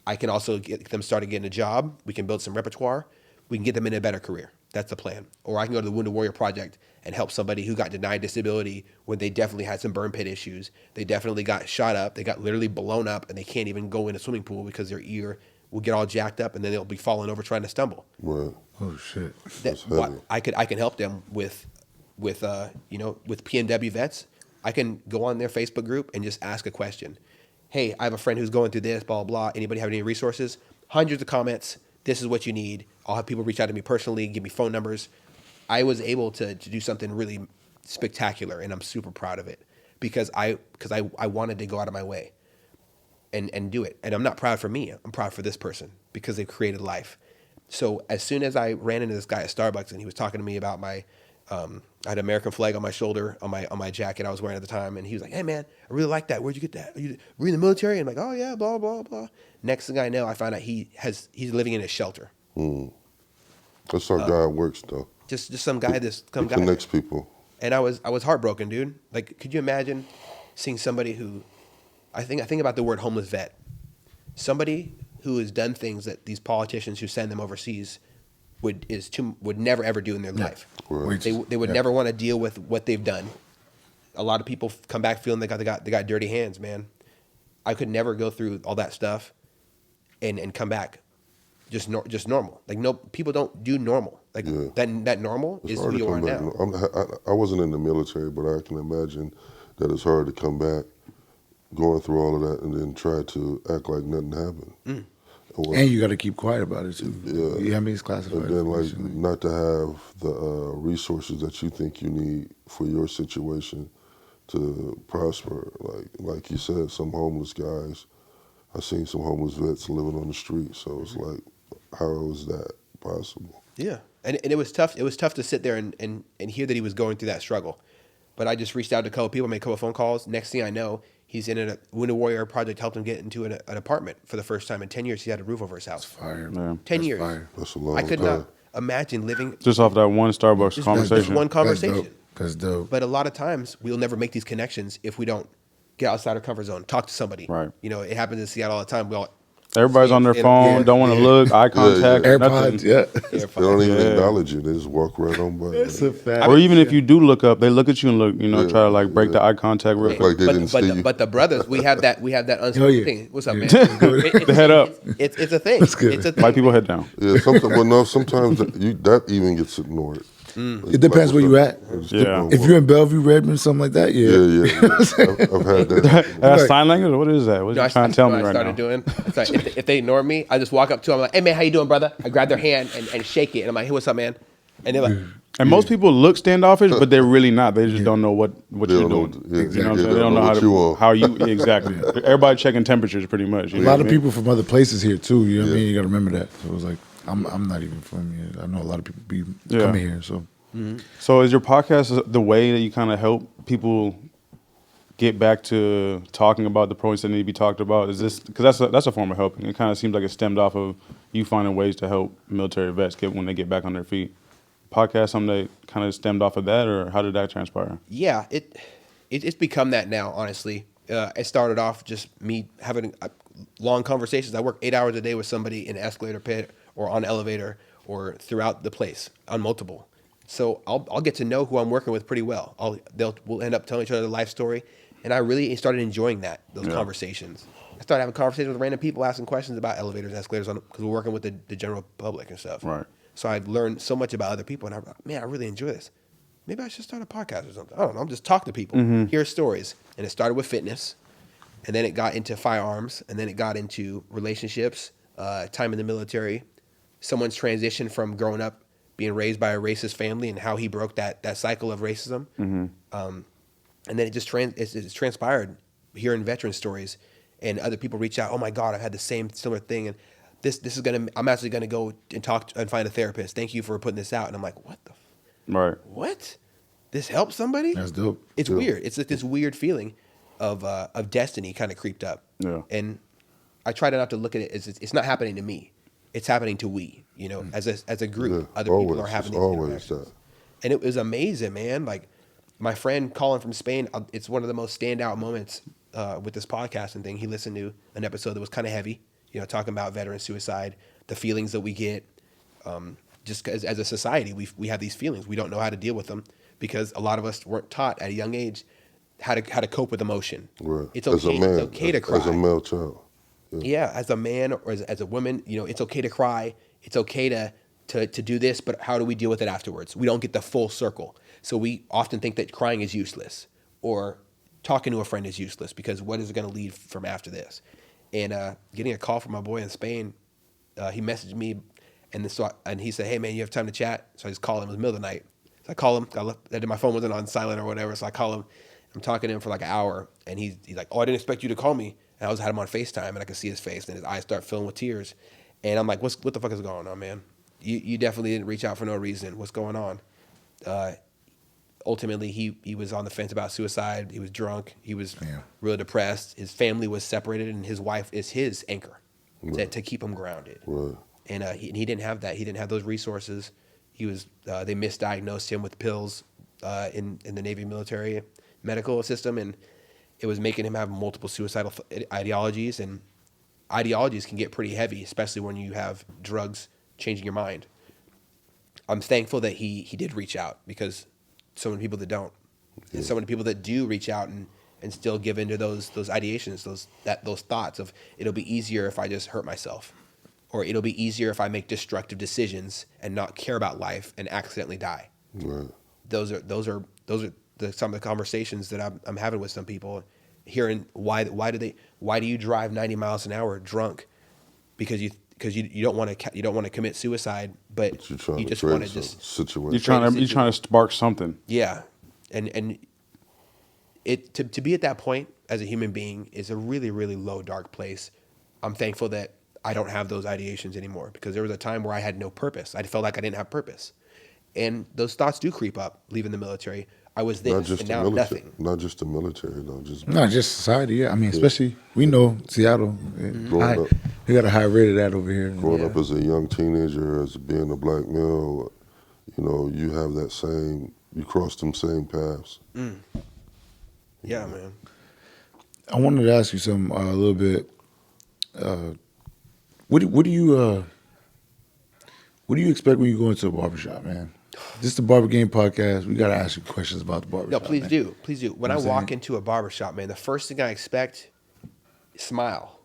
I can also get them started getting a job. We can build some repertoire. We can get them in a better career. That's the plan. Or I can go to the Wounded Warrior Project and help somebody who got denied disability when they definitely had some burn pit issues. They definitely got shot up. They got literally blown up, and they can't even go in a swimming pool because their ear will get all jacked up, and then they'll be falling over trying to stumble. Right. Oh shit. That heavy. I can help them with PNW Vets. I can go on their Facebook group and just ask a question. Hey, I have a friend who's going through this, blah, blah, blah. Anybody have any resources? Hundreds of comments. This is what you need. I'll have people reach out to me personally, give me phone numbers. I was able to do something really spectacular, and I'm super proud of it because I wanted to go out of my way and do it. And I'm not proud for me. I'm proud for this person because they've created life. So as soon as I ran into this guy at Starbucks and he was talking to me about my, I had an American flag on my shoulder on my jacket I was wearing at the time, and he was like, "Hey man, I really like that. Where'd you get that? Were you in the military?" And I'm like, "Oh yeah, blah blah blah." Next thing I know, I found out he's living in a shelter. That's how God works, though. Just some guy, He connects people. And I was heartbroken, dude. Like, could you imagine seeing somebody who, I think about the word homeless vet, somebody who has done things that these politicians who send them overseas would never ever do in their life. Right. They would never want to deal with what they've done. A lot of people come back feeling they got dirty hands, man. I could never go through all that stuff and come back just normal. Like, no, people don't do normal. Like that normal It's is hard who to you are come back. now. I wasn't in the military, but I can imagine that it's hard to come back going through all of that and then try to act like nothing happened. And you got to keep quiet about it too. Yeah. You have me classified. And then, like, not to have the resources that you think you need for your situation to prosper. Like you said, some homeless guys, I've seen some homeless vets living on the street. So it's like, how is that possible? Yeah, and it was tough. It was tough to sit there and hear that he was going through that struggle. But I just reached out to a couple people, made a couple phone calls. Next thing I know, he's in a Winter Warrior project helped him get into an apartment for the first time in 10 years. He had a roof over his house. Fire. Yeah. 10 years. Fire. That's a long I could time. not imagine living Just off that one Starbucks just conversation. one conversation. That's dope. But a lot of times we'll never make these connections if we don't get outside our comfort zone, talk to somebody. Right. You know, it happens in Seattle all the time. We all Everybody's on their Yeah, phone, yeah, don't want to look, eye contact, AirPods, nothing. yeah. They don't even Yeah. acknowledge you. They just walk right on by. That's a fact. Or even if you do look up, they look at you and look, Yeah. try to like break the eye contact real quick. Like they didn't see you. But the brothers, we have that unspoken yeah. thing. What's up, man? The head up. It's a thing. That's good. It's a thing. White people head down. Yeah, sometimes that even gets ignored. It depends where you at. Yeah. If you're in Bellevue, Redmond, something like that, yeah. Yeah. I've had that. That's sign language? What is that? What are you trying to tell me I right started now? doing. It's like, if they ignore me, I just walk up to them. I'm like, "Hey man, how you doing, brother?" I grab their hand and shake it, and I'm like, "Hey, what's up, man?" And they're like, And most people look standoffish, but they're really not. They just don't know what They you're don't know doing. what- yeah, You know what I'm yeah, saying? They don't know what you want. how you exactly. Everybody checking temperatures pretty much. A lot of people from other places here too. You know what I mean? You got to remember that. So it was like, I'm not even from here. I know a lot of people be coming here. So So is your podcast the way that you kind of help people get back to talking about the points that need to be talked about? Is this because that's a form of helping? It kind of seems like it stemmed off of you finding ways to help military vets get when they get back on their feet. Podcast something that kind of stemmed off of that, or how did that transpire? "Yeah, it's become that now." Honestly, it started off just me having long conversations. I work 8 hours a day with somebody in an escalator pit or on an elevator or throughout the place on multiple. So I'll get to know who I'm working with pretty well. We'll end up telling each other the life story, and I really started enjoying those conversations. I started having conversations with random people asking questions about elevators and escalators because we're working with the general public and stuff. Right. So I've learned so much about other people, and I'm like, man, I really enjoy this. Maybe I should start a podcast or something. I don't know. I'm just talking to people, hear stories, and it started with fitness, and then it got into firearms, and then it got into relationships, time in the military, someone's transition from growing up being raised by a racist family and how he broke that cycle of racism. And then it just it's transpired hearing veteran stories, and other people reach out. "Oh my God, I've had the same similar thing, and I'm actually gonna go and talk and find a therapist. Thank you for putting this out." And I'm like, Right. what? This helps somebody? that's dope. It's weird. It's like this weird feeling of destiny kind of creeped up. Yeah. And I try not to look at it as it's not happening to me. It's happening to we, as a group. Yeah, Other people always. are having It's these always interactions. that. And it was amazing, man. Like my friend Colin from Spain, it's one of the most standout moments with this podcasting thing. He listened to an episode that was kind of heavy, talking about veteran suicide, the feelings that we get. Just as a society, we have these feelings. We don't know how to deal with them because a lot of us weren't taught at a young age how to cope with emotion. Right. It's As a okay. man, It's okay to cry. As a male child. Yeah, as a man or as a woman, it's okay to cry. It's okay to do this, but how do we deal with it afterwards? We don't get the full circle. So we often think that crying is useless or talking to a friend is useless because what is it going to lead from after this? And getting a call from my boy in Spain, he messaged me and he said, "Hey man, you have time to chat?" So I just called him. It was the middle of the night. So I call him. My phone wasn't on silent or whatever. So I call him. I'm talking to him for like an hour, and he's like, "Oh, I didn't expect you to call me." And I had him on FaceTime, and I could see his face, and his eyes start filling with tears. And I'm like, "What the fuck is going on, man?" you definitely didn't reach out for no reason. What's going on? Ultimately, he was on the fence about suicide. He was drunk. He was really depressed. His family was separated, and his wife is his anchor to keep him grounded. Right. And he didn't have that. He didn't have those resources. He was they misdiagnosed him with pills in the Navy military medical system, and it was making him have multiple suicidal ideologies. And ideologies can get pretty heavy, especially when you have drugs changing your mind. I'm thankful that he did reach out, because so many people that don't, and so many people that do reach out and still give into those ideations, those thoughts of it'll be easier if I just hurt myself, or it'll be easier if I make destructive decisions and not care about life and accidentally die. Right. Those are some of the conversations that I'm having with some people, hearing why do you drive 90 miles an hour drunk, because you don't want to commit suicide, but you just want to just situation. You're trying to spark something. Yeah, and it to be at that point as a human being is a really, really low, dark place. I'm thankful that I don't have those ideations anymore, because there was a time where I had no purpose. I felt like I didn't have purpose, and those thoughts do creep up. Leaving the military, I was this, and now I'm nothing. Not just the military, though. Not just society. Yeah, I mean, especially we know Seattle. Growing up, we got a high rate of that over here. growing up as a young teenager, as being a black male, you have that same. You cross them same paths. Yeah, man. I wanted to ask you something a little bit. What do you expect when you go into a barbershop, man? This is the Barber Game Podcast. We got to ask you questions about the barbershop. No, please man. do. Please do. When I You know what I'm walk into a barbershop, man, the first thing I expect is smile.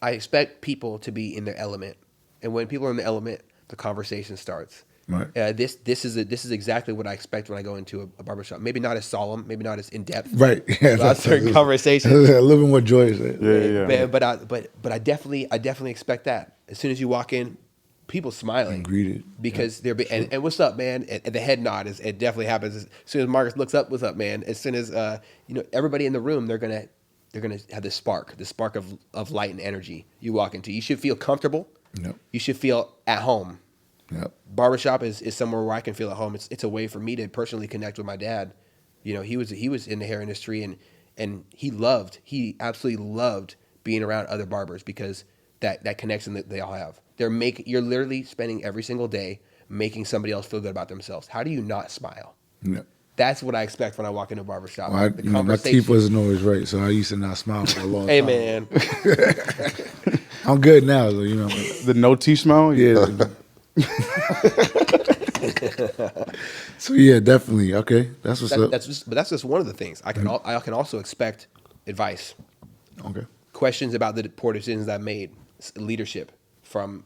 I expect people to be in their element. And when people are in the element, the conversation starts. Right. This is exactly what I expect when I go into a barbershop. Maybe not as solemn, maybe not as in depth. Right. Yeah, about certain conversations. A little bit more joyous. Yeah. But I definitely expect that. As soon as you walk in, people smiling. And greeted. Because they're and what's up, man? And the head nod it definitely happens as soon as Marcus looks up. What's up, man? As soon as everybody in the room, they're gonna have this spark of light and energy. You walk into, you should feel comfortable. Yep. You should feel at home. Yep. Barbershop is somewhere where I can feel at home. It's a way for me to personally connect with my dad. He was in the hair industry, and he absolutely loved being around other barbers, because that connection that they all have. You're literally spending every single day making somebody else feel good about themselves. How do you not smile? Yep. That's what I expect when I walk into a barbershop. Well, my teeth wasn't always right, so I used to not smile for a long Hey, time. man. I'm good now, though. The no teeth smell. Yeah. So yeah, definitely. Okay, that's what's up. That's just one of the things. I can also expect advice, Okay. questions about the poor decisions I've made, leadership from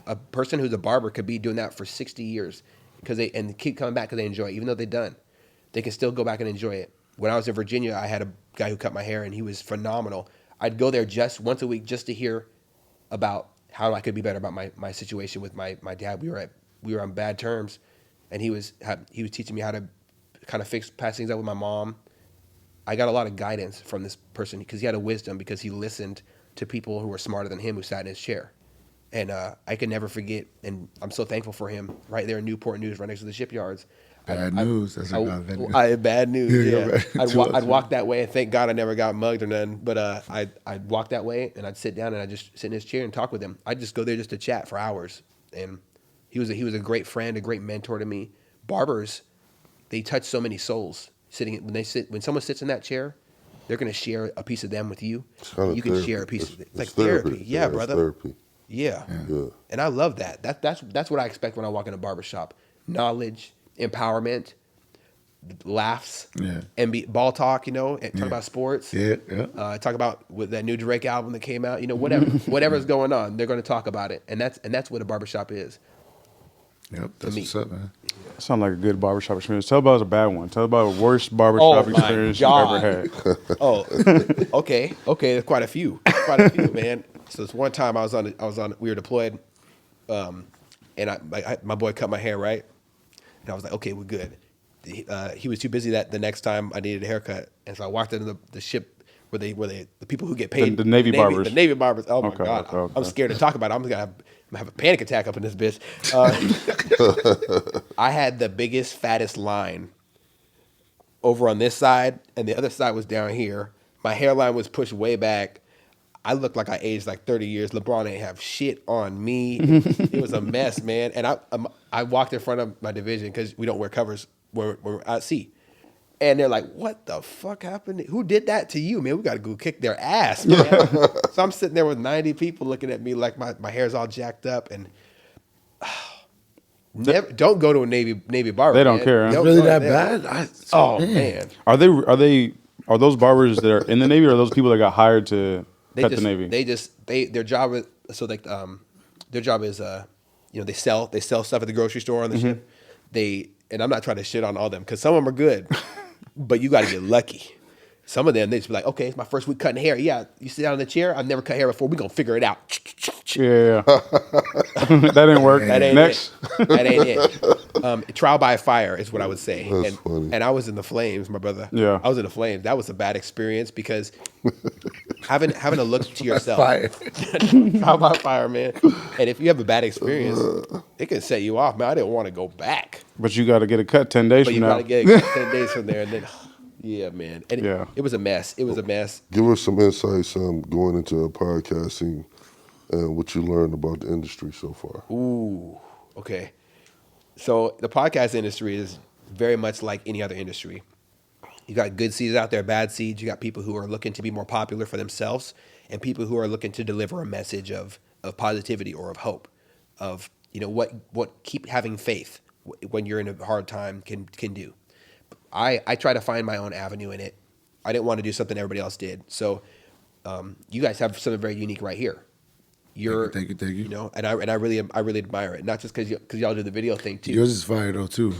a person who's a barber could be doing that for 60 years because they keep coming back because they enjoy it, even though they're done. They can still go back and enjoy it. When I was in Virginia, I had a guy who cut my hair, and he was phenomenal. I'd go there just once a week just to hear about how I could be better about my situation with my dad. We were on bad terms, and he was teaching me how to kind of pass things out with my mom. I got a lot of guidance from this person because he had a wisdom, because he listened to people who were smarter than him who sat in his chair. And I can never forget, and I'm so thankful for him, right there in Newport News, right next to the shipyards. Bad news. That's Bad news, yeah. Yeah. I'd walk that way, and thank God I never got mugged or nothing. But I'd walk that way, and I'd sit down, and I'd just sit in his chair and talk with him. I'd just go there just to chat for hours. And he was a great friend, a great mentor to me. Barbers, they touch so many souls. When someone sits in that chair, they're going to share a piece of them with you. You can share a piece of it. It's like therapy. Yeah, brother. Therapy. Yeah. And I love that. That's what I expect when I walk in a barbershop. Knowledge, empowerment, laughs, and ball talk, and talk about sports. Talk about with that new Drake album that came out, whatever's going on, they're going to talk about it. And that's what a barbershop is. Yep, that's what's up, man. Sound like a good barbershop experience. Tell about a bad one. Tell about a worst barbershop experience you ever had. Okay. There's quite a few, man. So this one time we were deployed, and my boy cut my hair, right? And I was like, okay, we're good. He was too busy that the next time I needed a haircut, and so I walked into the ship where they the people who get paid The Navy barbers. the Navy barbers. Oh my Okay, god, okay. I'm scared to talk about it. I'm gonna have a panic attack up in this bitch. I had the biggest, fattest line over on this side, and the other side was down here. My hairline was pushed way back. I looked like I aged like 30 years. LeBron ain't have shit on me. It was a mess, man. And I walked in front of my division because we don't wear covers when we're at sea. And they're like, what the fuck happened? Who did that to you, man? We got to go kick their ass, man. So I'm sitting there with 90 people looking at me like my hair's all jacked up. And don't go to a Navy barber. They don't man. care, huh? Don't Really go that there. bad? Oh, man. Are those barbers that are in the Navy, or are those people that got hired to cut the Navy? Their job is their job is they sell stuff at the grocery store on the ship. And I'm not trying to shit on all them because some of them are good, but you got to get lucky. Some of them they just be like, okay, it's my first week cutting hair. Yeah, you sit down in the chair. I've never cut hair before. We gonna figure it out. Yeah. That didn't work. That ain't Next. it. That ain't it. Trial by fire is what I would say. That's funny. And I was in the flames, my brother. Yeah. I was in the flames. That was a bad experience because having to look to yourself. Fire. Trial by fire, man. And if you have a bad experience, it can set you off, man. I didn't want to go back. But you got to get a cut 10 days But from you now. got to get it 10 days from there. And then, yeah, man. And Yeah. it was a mess. It was a mess. Give us some insights going into podcasting and what you learned about the industry so far. Ooh, okay. So the podcast industry is very much like any other industry. You got good seeds out there, bad seeds. You got people who are looking to be more popular for themselves and people who are looking to deliver a message of positivity or of hope, of what keep having faith when you're in a hard time can do. I try to find my own avenue in it. I didn't want to do something everybody else did. So you guys have something very unique right here. Thank you. You know, and I really admire it. Not just because y'all do the video thing too. Yours is fire though too.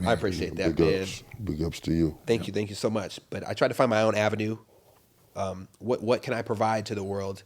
I appreciate that, Big man. ups. Big ups to you. Thank you so much. But I try to find my own avenue. What can I provide to the world,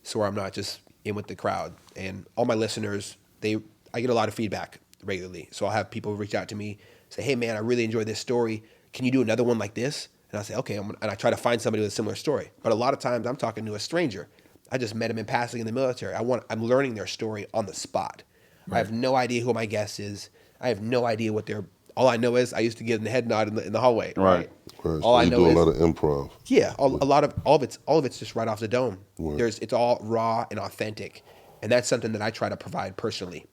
so I'm not just in with the crowd? And all my listeners, I get a lot of feedback regularly. So I'll have people reach out to me, say, "Hey, man, I really enjoyed this story. Can you do another one like this?" And I say, "Okay." And I try to find somebody with a similar story. But a lot of times, I'm talking to a stranger. I just met him in passing in the military. I'm learning their story on the spot. Right. I have no idea who my guest is. I have no idea what they're. All I know is I used to give them the head nod in the hallway. Right. Right. All So I you know do a is lot of improv. yeah. All of it's just right off the dome. Right. It's all raw and authentic, and that's something that I try to provide personally.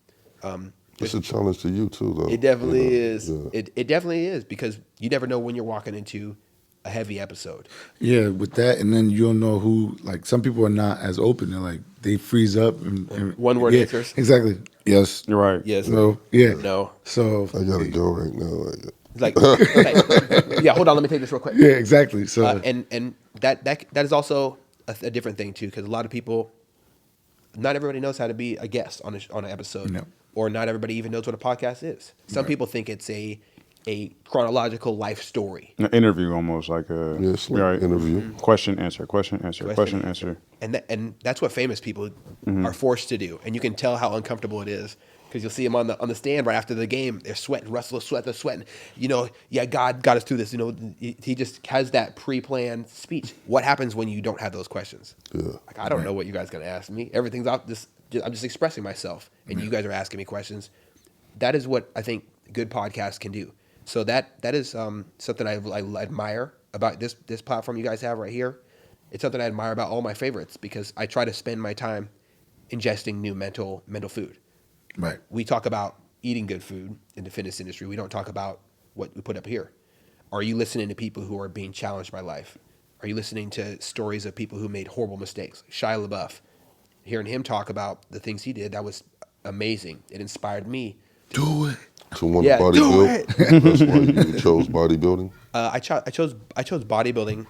It's a challenge to you too, though. It definitely is. Yeah. It definitely is because you never know when you're walking into a heavy episode. Yeah, with that, and then you don't know who. Like some people are not as open. They're like they freeze up and One word yeah, answers. Exactly. Yes. You're right. Yes. No. Yeah. No. So I gotta go right now. It's like, yeah. Hold on. Let me take this real quick. yeah, exactly. So And that is also a different thing too, because a lot of people, not everybody knows how to be a guest on an episode, No. or not everybody even knows what a podcast is. Some people think it's a chronological life story, An interview almost like a Yes, like right. interview. Question, answer, question, answer, question, answer. and that's what famous people are forced to do, and you can tell how uncomfortable it is. Because you'll see them on the stand right after the game. They're sweating. Russell they're sweating. Yeah, God got us through this. He just has that pre-planned speech. What happens when you don't have those questions? Yeah. Like, I don't know what you guys are going to ask me. Everything's out. I'm just expressing myself, and you guys are asking me questions. That is what I think good podcasts can do. So that is something I admire about this platform you guys have right here. It's something I admire about all my favorites because I try to spend my time ingesting new mental food. right. We talk about eating good food in the fitness industry. We don't talk about what we put up here. Are you listening to people who are being challenged by life? Are you listening to stories of people who made horrible mistakes? Shia LaBeouf, hearing him talk about the things he did, that was amazing. It inspired me. Do it. To want Yeah, to bodybuild. That's why you chose bodybuilding. I chose bodybuilding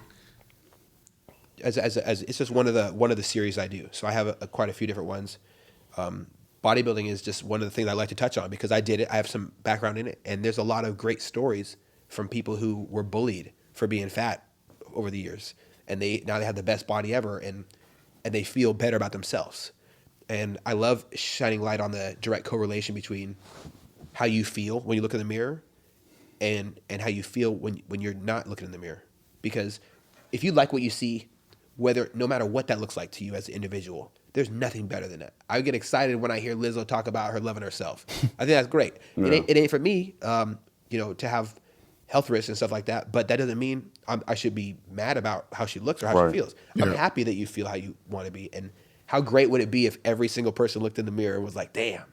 as it's just one of the series I do. So I have quite a few different ones. Bodybuilding is just one of the things I like to touch on because I did it. I have some background in it, and there's a lot of great stories from people who were bullied for being fat over the years, and now they have the best body ever, and they feel better about themselves. And I love shining light on the direct correlation between how you feel when you look in the mirror and how you feel when you're not looking in the mirror, because if you like what you see, no matter what that looks like to you as an individual, there's nothing better than that. I get excited when I hear Lizzo talk about her loving herself. I think that's great. It ain't for me, to have health risks and stuff like that. But that doesn't mean I should be mad about how she looks or how she feels. I'm happy that you feel how you want to be. And how great would it be if every single person looked in the mirror and was like, damn,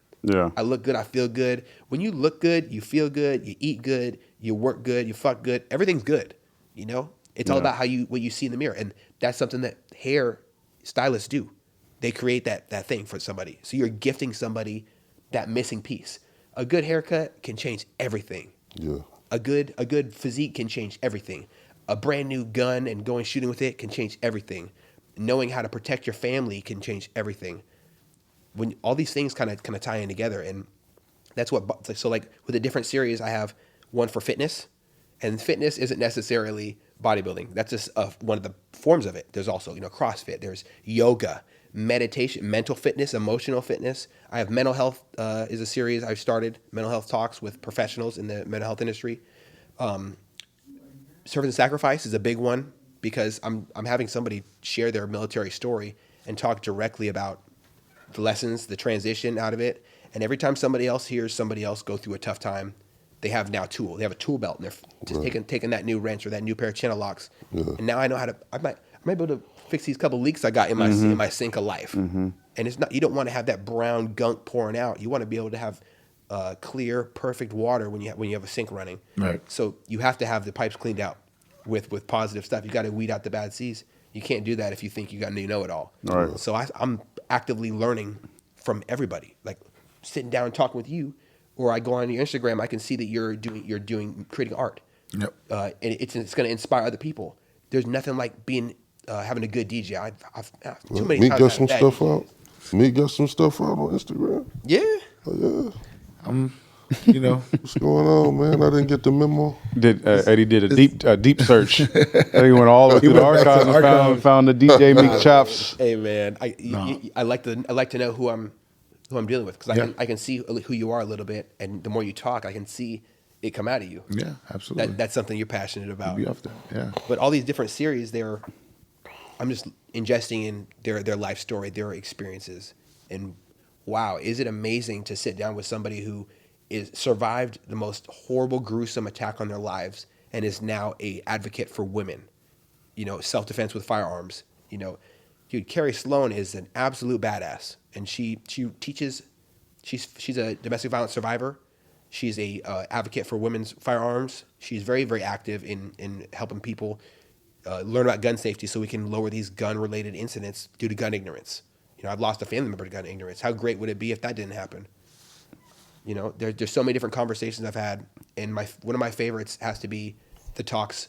I look good, I feel good. When you look good, you feel good, you eat good, you work good, you fuck good, everything's good. It's all about what you see in the mirror. And that's something that hair stylists do. They create that thing for somebody. So you're gifting somebody that missing piece. A good haircut can change everything. Yeah. A good physique can change everything. A brand new gun and going shooting with it can change everything. Knowing how to protect your family can change everything. When all these things kind of tie in together, and that's what. So like with a different series, I have one for fitness, and fitness isn't necessarily bodybuilding. That's just one of the forms of it. There's also CrossFit. There's yoga, meditation, mental fitness, emotional fitness. I have mental health is a series I've started. Mental health talks with professionals in the mental health industry. Service and sacrifice is a big one because I'm having somebody share their military story and talk directly about the lessons, the transition out of it. And every time somebody else hears somebody else go through a tough time, they have now They have a tool belt, and they're just taking that new wrench or that new pair of channel locks. Yeah. And now I know how to. I might be able to fix these couple leaks I got in my sink of life. And it's not. You don't want to have that brown gunk pouring out. You want to be able to have clear, perfect water when you have a sink running. Right. So you have to have the pipes cleaned out with positive stuff. You got to weed out the bad seeds. You can't do that if you think you know it all. Right. So I'm actively learning from everybody, like sitting down and talking with you, or I go on your Instagram, I can see that you're creating art. Yep. And it's going to inspire other people. There's nothing like having a good DJ. I've too many Me times. got some stuff out. Me got some stuff out on Instagram. Yeah. Oh, yeah. What's going on, man? I didn't get the memo. Eddie did a deep search. Eddie went all the way through the archives and found the DJ Meek chops. Hey man, I like to know who I'm dealing with because I can see who you are a little bit, and the more you talk, I can see it come out of you. Yeah, absolutely. That's something you're passionate about. Be off that. Yeah. But all these different series, I'm just ingesting in their life story, their experiences, and wow, is it amazing to sit down with somebody who survived the most horrible, gruesome attack on their lives and is now a advocate for women, self-defense with firearms. Dude, Carrie Sloan is an absolute badass, and she teaches. She's a domestic violence survivor. She's a advocate for women's firearms. She's very, very active in helping people learn about gun safety so we can lower these gun-related incidents due to gun ignorance. I've lost a family member to gun ignorance. How great would it be if that didn't happen? There's so many different conversations I've had, and one of my favorites has to be the talks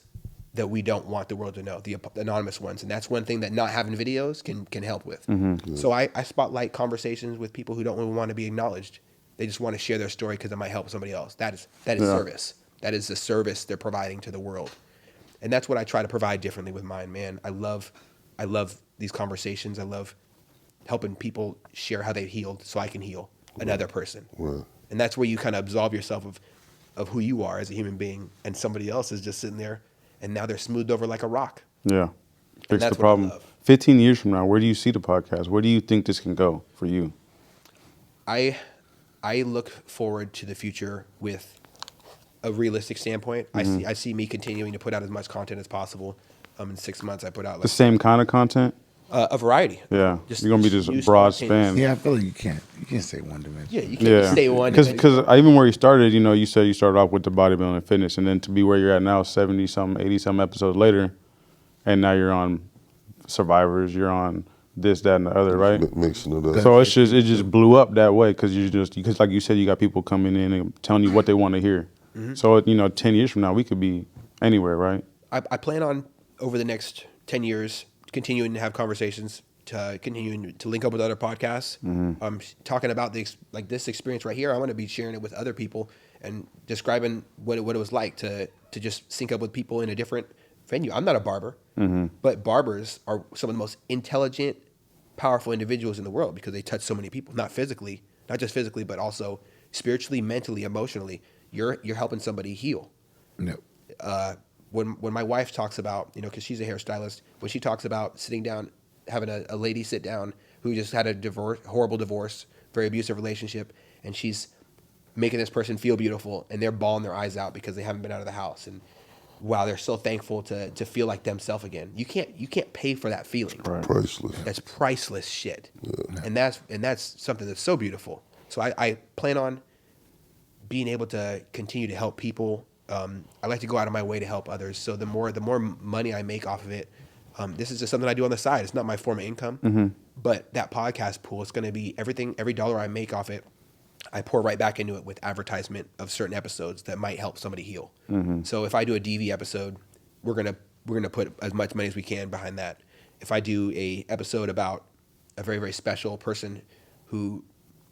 that we don't want the world to know, the anonymous ones, and that's one thing that not having videos can help with. Mm-hmm. So I spotlight conversations with people who don't really want to be acknowledged. They just want to share their story because it might help somebody else. That is service. That is the service they're providing to the world, and that's what I try to provide differently with mine. Man, I love these conversations. I love helping people share how they've healed, so I can heal another person. Right. And that's where you kind of absolve yourself of who you are as a human being, and somebody else is just sitting there, and now they're smoothed over like a rock. Yeah, fix the problem. 15 years from now, where do you see the podcast? Where do you think this can go for you? I look forward to the future with a realistic standpoint. Mm-hmm. I see me continuing to put out as much content as possible. In 6 months, I put out the same kind of content. A variety. Yeah, you're gonna be just broad span. Yeah, I feel like you can't say one dimension. Yeah, you can't stay one. Because even where you started, you said you started off with the bodybuilding and fitness, and then to be where you're at now, 70-something, 80-something episodes later, and now you're on Survivors, you're on this, that, and the other, right? Mixing it up. So it just blew up that way because like you said, you got people coming in and telling you what they want to hear. Mm-hmm. So 10 years from now, we could be anywhere, right? I plan on over the next 10 years. Continuing to have conversations, continuing to link up with other podcasts. Mm-hmm. Talking about this experience right here. I want to be sharing it with other people and describing what it was like to just sync up with people in a different venue. I'm not a barber, but barbers are some of the most intelligent, powerful individuals in the world because they touch so many people, not just physically, but also spiritually, mentally, emotionally. You're helping somebody heal. No. when my wife talks about, because she's a hairstylist, when she talks about sitting down, having a lady sit down who just had a horrible divorce, very abusive relationship, and she's making this person feel beautiful, and they're bawling their eyes out because they haven't been out of the house, and wow, they're so thankful to feel like themselves again. You can't pay for that feeling. Right. Priceless. That's priceless shit, and that's something that's so beautiful. So I plan on being able to continue to help people. I like to go out of my way to help others. So the more money I make off of it, this is just something I do on the side. It's not my form of income, but that podcast pool, it's going to be everything. Every dollar I make off it, I pour right back into it with advertisement of certain episodes that might help somebody heal. So if I do a DV episode, we're gonna put as much money as we can behind that. If I do a episode about a very, very special person who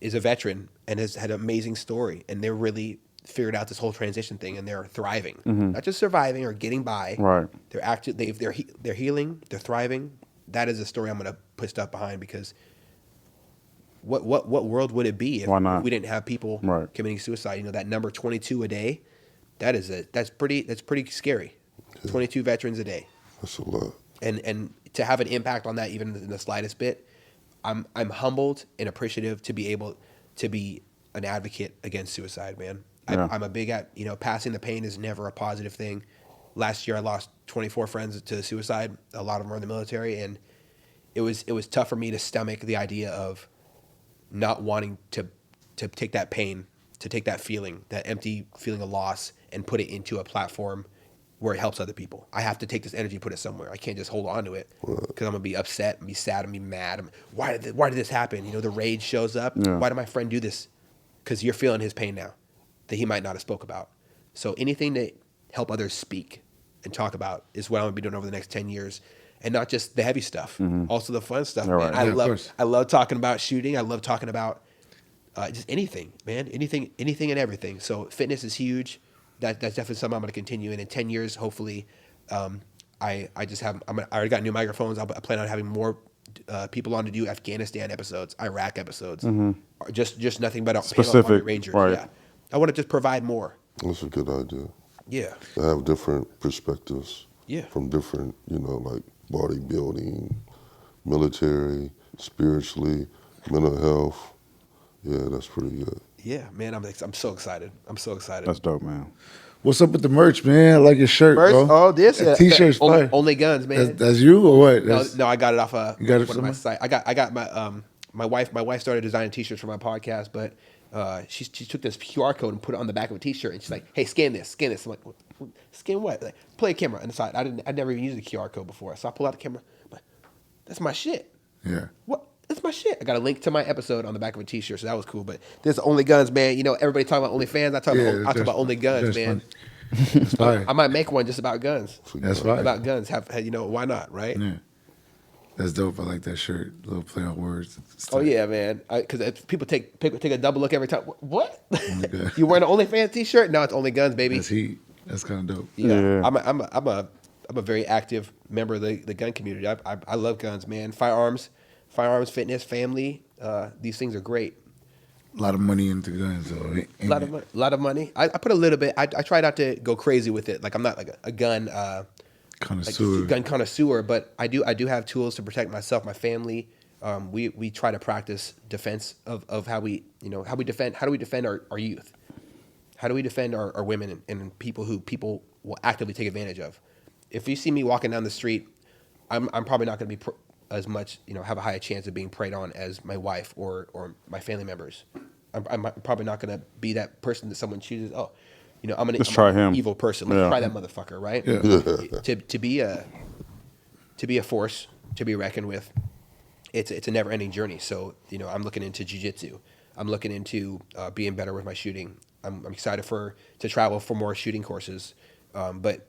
is a veteran and has had an amazing story, and they're really figured out this whole transition thing, and they're thriving, not just surviving or getting by. Right. They're active. They're healing. They're thriving. That is a story I'm gonna put stuff behind, because what world would it be if Why not? we didn't have people Right. committing suicide? That number 22 a day, that's pretty scary. 22 veterans a day. That's a lot. And to have an impact on that, even in the slightest bit, I'm humbled and appreciative to be able to be an advocate against suicide, man. Yeah. I'm a big passing the pain is never a positive thing. Last year I lost 24 friends to suicide. A lot of them were in the military, and it was tough for me to stomach the idea of not wanting to take that pain, to take that feeling, that empty feeling of loss, and put it into a platform where it helps other people. I have to take this energy, put it somewhere. I can't just hold on to it, because I'm gonna be upset and be sad and be mad. Why did this happen? The rage shows up. Yeah. Why did my friend do this? Because you're feeling his pain now that he might not have spoke about. So anything to help others speak and talk about is what I'm gonna be doing over the next 10 years. And not just the heavy stuff, also the fun stuff. All Man. right. Yeah, of course. I love talking about shooting. I love talking about just anything, man. Anything and everything. So fitness is huge. That's definitely something I'm going to continue. And in 10 years, hopefully, I already got new microphones. I plan on having more people on to do Afghanistan episodes, Iraq episodes, or just nothing but Specific, Army Rangers. right. Yeah, I want to just provide more. That's a good idea. Yeah, To have different perspectives. Yeah. From different, like bodybuilding, military, spiritually, mental health. Yeah, that's pretty good. yeah, man. I'm so excited. I'm so excited. That's dope, man. What's up with the merch, man? I like your shirt, Merch? bro. Oh, this That t-shirt's fire. only guns, man. That's you or what? That's, No, I got it off You got it one of my somewhere? site. I got my wife started designing T-shirts for my podcast, but she took this QR code and put it on the back of a T-shirt, and she's like, "Hey, scan this." I'm like, "Scan what?" Like, play a camera on the side. I'd never even used a QR code before, so I pull out the camera. I'm like, that's my shit. yeah. What? That's my shit. I got a link to my episode on the back of a T-shirt, so that was cool. But there's Only Guns, man. Everybody talking about OnlyFans. I talk about Only Guns, man. That's fire. I might make one just about guns. That's fire. About guns. Why not, right? Yeah. That's dope. I like that shirt. A little play on words. It's Oh tight. yeah, man. Because people take a double look every time. What? God. You wearing an OnlyFans T-shirt? No, it's Only Guns, baby. That's heat. That's kind of dope. Yeah. I'm a very active member of the gun community. I love guns, man. Firearms, fitness, family. These things are great. A lot of money into guns, though. A lot of money. I put a little bit. I try not to go crazy with it. Like I'm not like a gun Connoisseur. gun connoisseur, but I do have tools to protect myself, my family. We try to practice defense of how we defend our youth. How do we defend our women and people who people will actively take advantage of? If you see me walking down the street, I'm probably not going to be as much, have a higher chance of being preyed on as my wife or my family members. I'm probably not going to be that person that someone chooses. Oh, I'm an Let's try him. evil person. Let's Yeah. try that motherfucker, right? Yeah. To be a force to be reckoned with. It's a never ending journey. So I'm looking into jiu-jitsu. I'm looking into being better with my shooting. I'm excited to travel for more shooting courses. But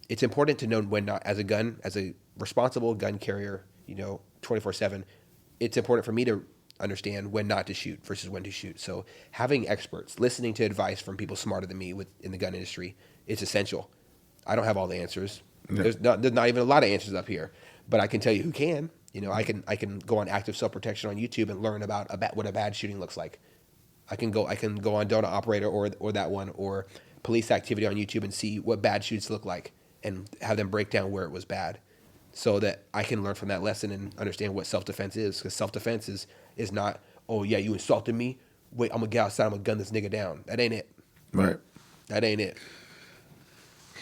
it's important to know when not, as a responsible gun carrier, 24/7, it's important for me to understand when not to shoot versus when to shoot. So having experts, listening to advice from people smarter than me in the gun industry, is essential. I don't have all the answers. Yeah. There's not even a lot of answers up here, but I can tell you who can. I can go on active self-protection on YouTube and learn about what a bad shooting looks like. I can go on Donut Operator or that one, or police activity on YouTube and see what bad shoots look like. and have them break down where it was bad, so that I can learn from that lesson and understand what self-defense is. Because self-defense is not, oh yeah, you insulted me. Wait, I'm gonna get outside. I'm gonna gun this nigga down. That ain't it. Right. That ain't it.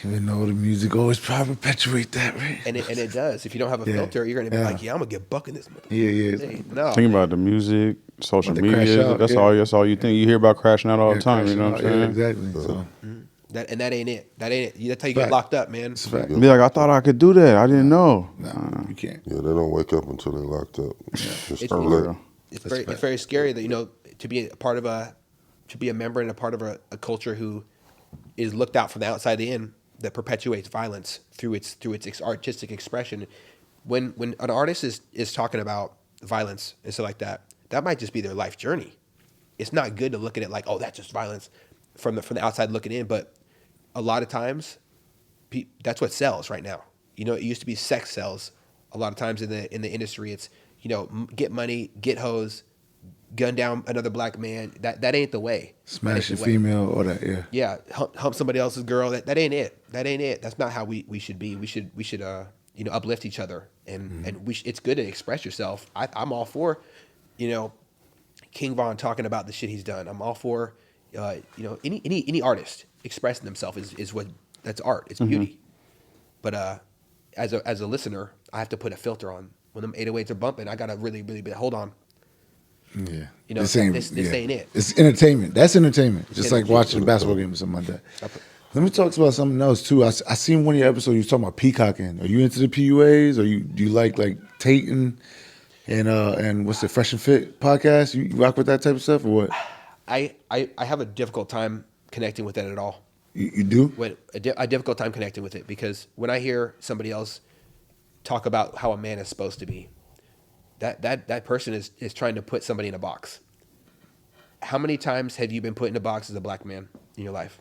Even though the music always probably perpetuate that, right? And it does. If you don't have a Yeah. filter, you're gonna be Yeah. like, yeah, I'm gonna get bucking this motherfucker. Yeah. Hey, no. Think about the music, social About to crash media. out, That's yeah. all. That's all you think. You hear about crashing out all the time. You know what I'm saying? Yeah, exactly. So That ain't it. That ain't it. That's how you get Fact. locked up, man. it's a fact. Be like, I thought I could do that. I didn't know. No, you can't. Yeah, they don't wake up until they're locked up. It's It's- early. It's very scary that to be a part of to be a member and a part of a culture who is looked out from the outside in, that perpetuates violence through its artistic expression. When an artist is talking about violence and stuff like that, that might just be their life journey. It's not good to look at it like, oh, that's just violence from the outside looking in. But a lot of times, that's what sells right now. It used to be sex sells. A lot of times in the industry, it's get money, get hoes, gun down another black man. That ain't the way. Smash a That ain't the way. female or that, yeah. Yeah, hump somebody else's girl. That ain't it. That ain't it. That's not how we should be. We should uplift each other, and it's good to express yourself. I'm all for, King Von talking about the shit he's done. I'm all for, any artist expressing themselves is what that's art. It's beauty. But as a listener, I have to put a filter on when them 808s are bumping. I gotta really hold on. Yeah. This ain't it. It's entertainment. That's entertainment. Just like Energy. watching a basketball game or something like that. Let me talk about something else too. I seen one of your episodes you was talking about peacocking. Are you into the PUAs, or do you like Tate and what's the Fresh and Fit podcast? You rock with that type of stuff or what? I have a difficult time connecting with that at all. You do? A difficult time connecting with it, because when I hear somebody else talk about how a man is supposed to be, that person is trying to put somebody in a box. How many times have you been put in a box as a black man in your life?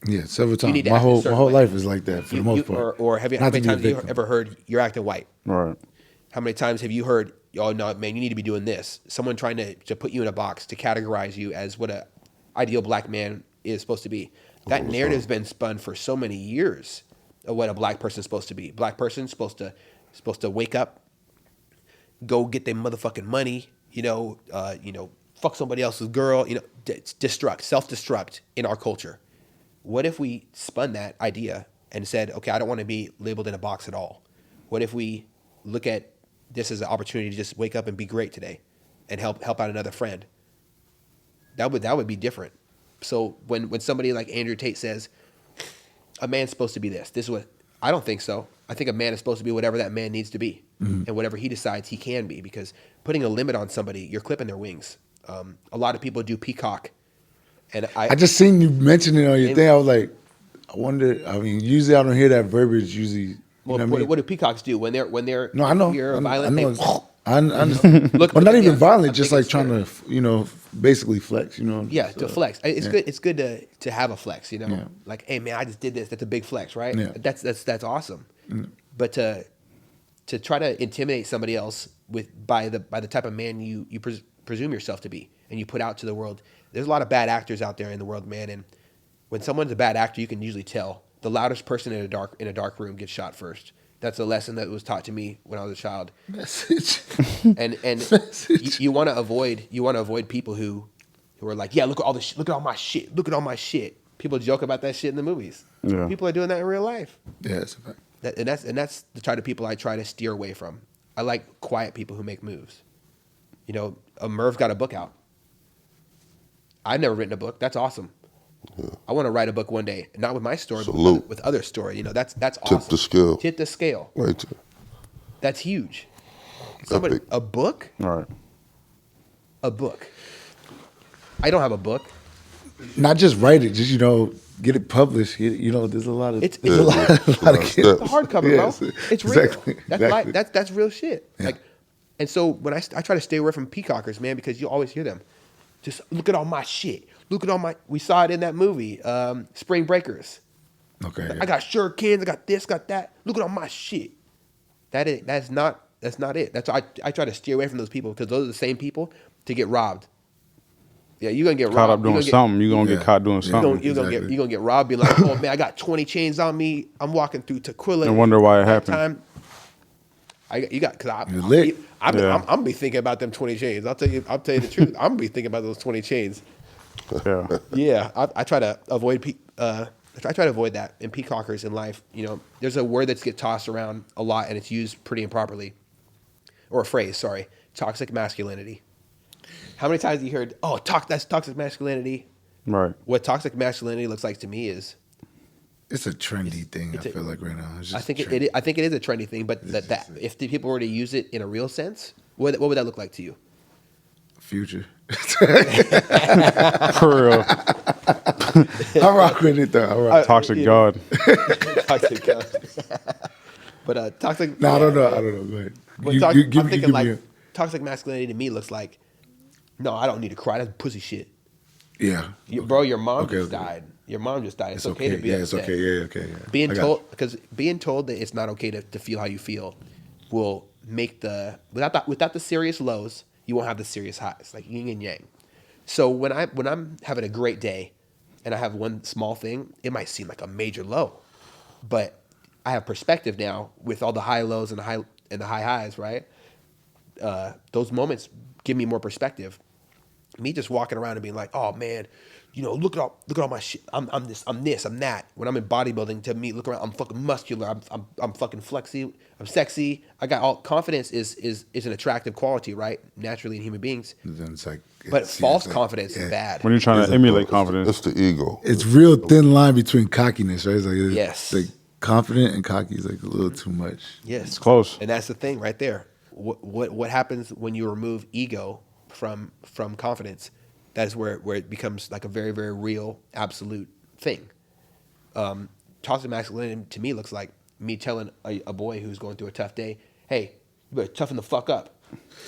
Yeah, several times. need to My act a whole certain way. life is like that for the most part. Or have you? How Not many to be a times have you victim. ever heard you're acting white? Right. How many times have you heard, oh no, man, you need to be doing this? Someone trying to put you in a box, to categorize you as what a ideal black man is supposed to be. That narrative's been spun for so many years of what a black person's supposed to be. Black person's supposed to wake up, go get their motherfucking money, fuck somebody else's girl, self-destruct in our culture. What if we spun that idea and said, okay, I don't want to be labeled in a box at all? What if we look at this as an opportunity to just wake up and be great today and help out another friend? That would be different. So when somebody like Andrew Tate says, a man's supposed to be this is what, I don't think so. I think a man is supposed to be whatever that man needs to be, and whatever he decides he can be, because putting a limit on somebody, you're clipping their wings. A lot of people do peacock. And I just seen you mention it on your thing. I was like, I wonder. I mean, usually I don't hear that verbiage. Usually, what do peacocks do when they're No, I know. you're I violent? know. They, I understand. Look, but not yeah, even violent. I'm Just thinking like trying to, basically flex. yeah, So, to flex. It's yeah. good. It's good to have a flex. Yeah. Like, hey man, I just did this. That's a big flex, right? Yeah. That's awesome. But to try to intimidate somebody else by the type of man you presume yourself to be, and you put out to the world. There's a lot of bad actors out there in the world, man. And when someone's a bad actor, you can usually tell. The loudest person in a dark room gets shot first. That's a lesson that was taught to me when I was a child. Message. And Message. you want to avoid people who are like, yeah, look at all my shit. People joke about that shit in the movies. Yeah. People are doing that in real life. Yeah, it's a fact. That's the type of people I try to steer away from. I like quiet people who make moves. Merv got a book out. I've never written a book. That's awesome. Yeah. I want to write a book one day, not with my story, Salute. but with other story. That's awesome. Tip the scale. Tip the scale. Right there. That's huge. Somebody, Epic. a book? Right. A book. I don't have a book. Not just write it, just get it published. There's a lot of It's there's a lot of It's a kids. hardcover, Yes, bro. It's real. exactly, That's exactly. that's real shit. Yeah. And so when I try to stay away from peacockers, man, because you always hear them. Just look at all my shit. Look at all my. We saw it in that movie, Spring Breakers. Okay. I got shurikens. I got this. Got that. Look at all my shit. That's not it. That's why I try to steer away from those people, because those are the same people to get robbed. Yeah, you're gonna get caught robbed. up doing something. You're gonna Yeah. get caught doing Yeah. something. You're gonna get robbed. Be like, oh man, I got 20 chains on me. I'm walking through Tequila. And wonder why it That happened. Because You're lit. I'm be thinking about them 20 chains. I'll tell you the truth. I'm gonna be thinking about those 20 chains. Yeah. Yeah, I try to avoid I try to avoid that in peacockers in life. You know, there's a word that's get tossed around a lot and it's used pretty improperly, or a phrase. Sorry, toxic masculinity. How many times have you heard, "Oh, that's toxic masculinity"? Right. What toxic masculinity looks like to me is, It's a trendy thing. I feel like right now. It's just I think trendy. I think it is a trendy thing. But that if the people were to use it in a real sense, what would that look like to you? Future. For real. I rock with it though. I rock. Toxic God. Toxic. But toxic. No, I don't know. Go ahead. But You- I'm you give thinking like me toxic masculinity to me looks like, no, I don't need to cry. That's pussy shit. yeah. Bro, your mom Okay, just okay. died. Your mom just died. It's, It's okay okay. to be Yeah, upset. it's okay. Yeah, okay. Yeah. Being I got told being told that it's not okay to feel how you feel will make without the serious lows, you won't have the serious highs, like yin and yang. So when I'm having a great day and I have one small thing, it might seem like a major low. But I have perspective now with all the high lows and the high highs, right? Those moments give me more perspective. Me just walking around and being like, oh man, you know, look at all my shit. I'm this, I'm that. When I'm in bodybuilding, to me, look around, I'm fucking muscular. I'm fucking flexy. I'm sexy. I got all confidence is an attractive quality, right? Naturally in human beings. Then it's like, But it's- false it's like- confidence yeah. is bad. When you're trying to emulate confidence. It's the ego. It's real thin line between cockiness, right? It's like Yes. like confident and cocky is like a little too much. Yes, It's close. and that's the thing right there. What happens when you remove ego from confidence? That is where it becomes like a very, very real, absolute thing. Toxic masculinity to me looks like me telling a boy who's going through a tough day, "Hey, you better toughen the fuck up."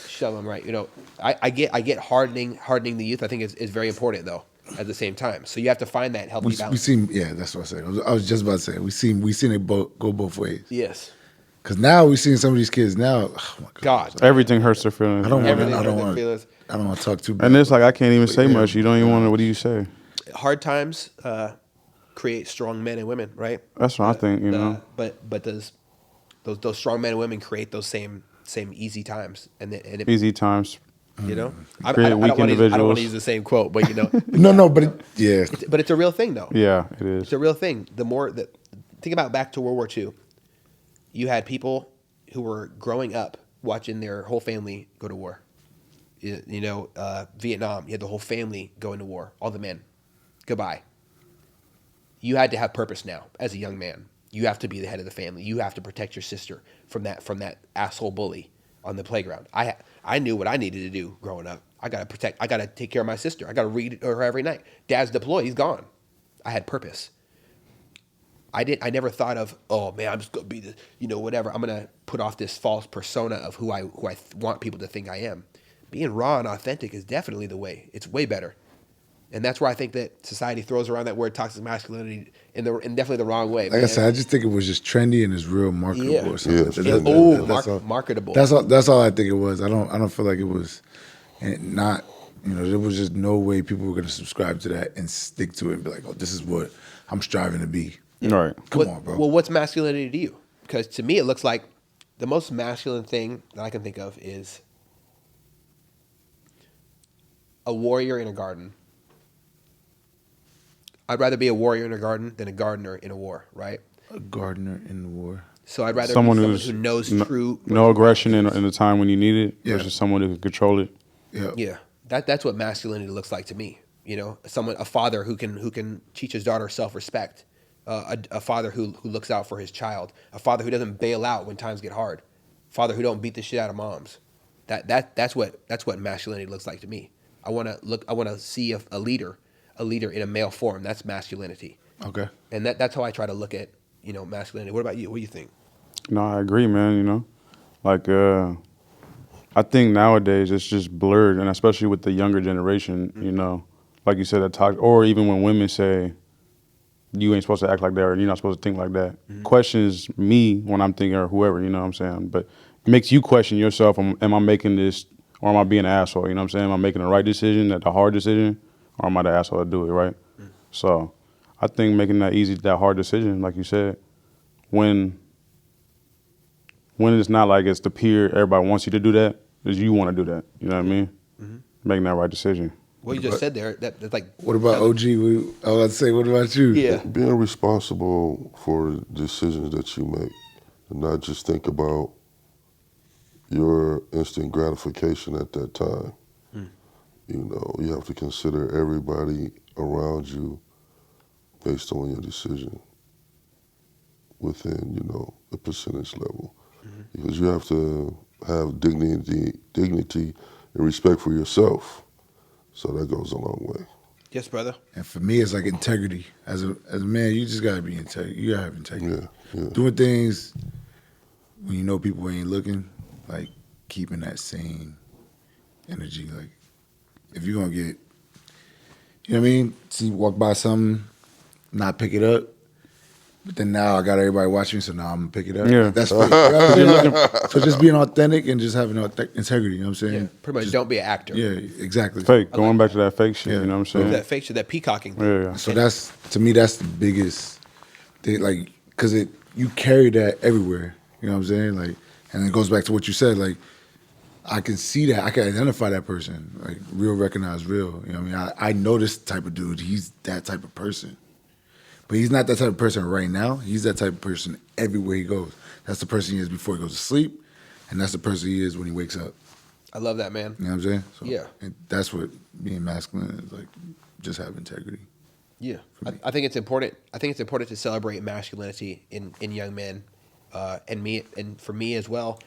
Shove him right. You know, I get hardening the youth. I think is very important though. At the same time, so you have to find that healthy We balance. seem, yeah, that's what I said. I was just about to say we seen it go both ways. Yes, Because now we're seeing some of these kids now. Oh my God, God, Everything hurts their feelings. I don't want. Everything I don't hurt their want. feelings. I don't want to talk too bad. And it's like I can't even say Yeah. much. You don't even want to. What do you say? hard times create strong men and women, right? That's what I think. You know. But does those strong men and women create those same easy times and it, Easy times. you know I Create don't weak want to individuals. use the same quote, but you know no, but yeah, but it's a real thing though. Yeah, it is. It's a real thing. The more that think about back to World War II, you had people who were growing up watching their whole family go to war. You know, Vietnam, you had the whole family going to war, all the men. Goodbye. You had to have purpose now as a young man. You have to be the head of the family. You have to protect your sister from that asshole bully on the playground. I knew what I needed to do growing up. I got to take care of my sister. I got to read her every night. Dad's deployed. He's gone. I had purpose. I never thought of, oh man, I'm just gonna be the, whatever. I'm gonna put off this false persona of who I want people to think I am. Being raw and authentic is definitely the way. It's way better, and that's where I think that society throws around that word toxic masculinity in definitely the wrong way. like I said, I just think it was just trendy and it's real marketable Yeah. or something. Yeah. That's all. Marketable. That's all I think it was. I don't feel like it was, and not. There was just no way people were gonna subscribe to that and stick to it and be like, oh, this is what I'm striving to be. Right. Come on, bro. Well, what's masculinity to you? Because to me, it looks like the most masculine thing that I can think of is a warrior in a garden. I'd rather be a warrior in a garden than a gardener in a war, right? A gardener in the war. So I'd rather Someone be someone who's who knows true. No aggression in the time when you need it Yeah. versus someone who can control it. Yeah. Yeah, that's what masculinity looks like to me. A father who can teach his daughter self-respect, a father who looks out for his child, a father who doesn't bail out when times get hard, a father who don't beat the shit out of moms. That's what masculinity looks like to me. I want to see a leader in a male form. That's masculinity. Okay. And that's how I try to look at masculinity. What about you? What do you think? No, I agree, man. Like I think nowadays it's just blurred, and especially with the younger generation. Like you said, that talk, or even when women say you ain't supposed to act like that, or you're not supposed to think like that. Questions me when I'm thinking, or whoever. You know what I'm saying? But it makes you question yourself. Am I making this Or am I being an asshole? You know what I'm saying? Am I making the right decision, the hard decision, or am I the asshole to do it, right? So I think making that hard decision, like you said, when it's not like it's the peer, everybody wants you to do that, is you want to do that. You know what I mean? Making that right decision. What you just said there, that's like. What about OG? I was about to say, what about you? Yeah. Being responsible for decisions that you make, and not just think about your instant gratification at that time. You know, you have to consider everybody around you based on your decision within, you know, the percentage level. Because you have to have dignity and respect for yourself. So that goes a long way. Yes, brother. And for me, it's like integrity. As a man, you just gotta be integrity. You gotta have integrity. Yeah. Doing things when you know people ain't looking, like keeping that same energy. Like if you're gonna get, you know what I mean? See, walk by something, not pick it up. But then now I got everybody watching me, so now I'm gonna pick it up. Yeah. That's fake. You know what I'm saying? So just being authentic and just having integrity. You know what I'm saying? Yeah. Pretty much Just- don't be an actor. Yeah, exactly. Fake. Going back to that fake shit, Yeah. you know what I'm saying? That fake shit, that peacocking thing. Yeah. So that's, to me, that's the biggest thing, like, because you carry that everywhere. You know what I'm saying? Like, and it goes back to what you said. Like, I can see that. I can identify that person. Like, real recognize real. You know what I mean? I know this type of dude. He's that type of person. But he's not that type of person right now. He's that type of person everywhere he goes. That's the person he is before he goes to sleep, and that's the person he is when he wakes up. I love that, man. You know what I'm saying? So, Yeah. and that's what being masculine is, like, just have integrity. Yeah, I think it's important. I think it's important to celebrate masculinity in young men, and for me as well.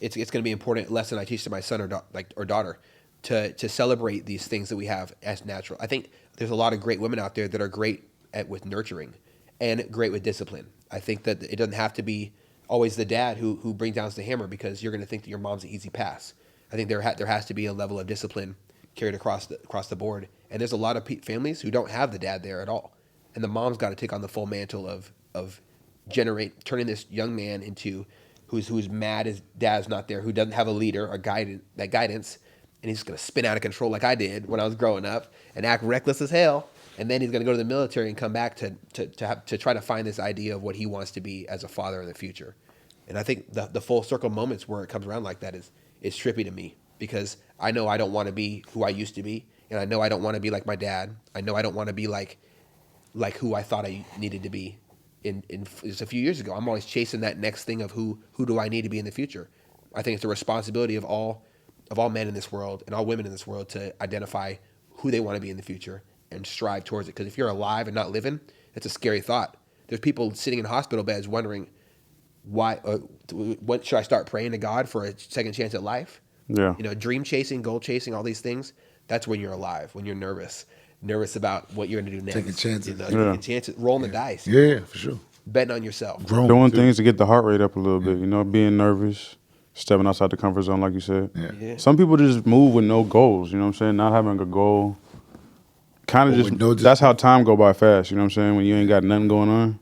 It's going to be an important lesson I teach to my son or daughter to celebrate these things that we have as natural. I think there's a lot of great women out there that are great with nurturing and great with discipline. I think that it doesn't have to be always the dad who brings down the hammer because you're going to think that your mom's an easy pass. I think there has to be a level of discipline carried across the board. And there's a lot of families who don't have the dad there at all. And the mom's got to take on the full mantle of turning this young man into who's mad his dad's not there, who doesn't have a leader or guidance, and he's going to spin out of control like I did when I was growing up and act reckless as hell. And then he's going to go to the military and come back to try to find this idea of what he wants to be as a father in the future. And I think the full circle moments where it comes around like that is trippy to me because I know I don't want to be who I used to be. And I know I don't want to be like my dad. I know I don't want to be like who I thought I needed to be in just a few years ago. I'm always chasing that next thing of who do I need to be in the future. I think it's the responsibility of all men in this world and all women in this world to identify who they want to be in the future and strive towards it. Because if you're alive and not living, it's a scary thought. There's people sitting in hospital beds wondering why. What should I start praying to God for a second chance at life? Yeah. You know, dream chasing, goal chasing, all these things. That's when you're alive. When you're nervous about what you're going to do next. Taking chances. You know, Yeah. taking chances, rolling the dice. Yeah, for sure. Betting on yourself. Growing, Doing too. things to get the heart rate up a little bit, you know, being nervous, stepping outside the comfort zone, like you said. Yeah. Some people just move with no goals, you know what I'm saying? Not having a goal. Kind of Or just, with no that's how time go by fast, you know what I'm saying? When you ain't got nothing going on.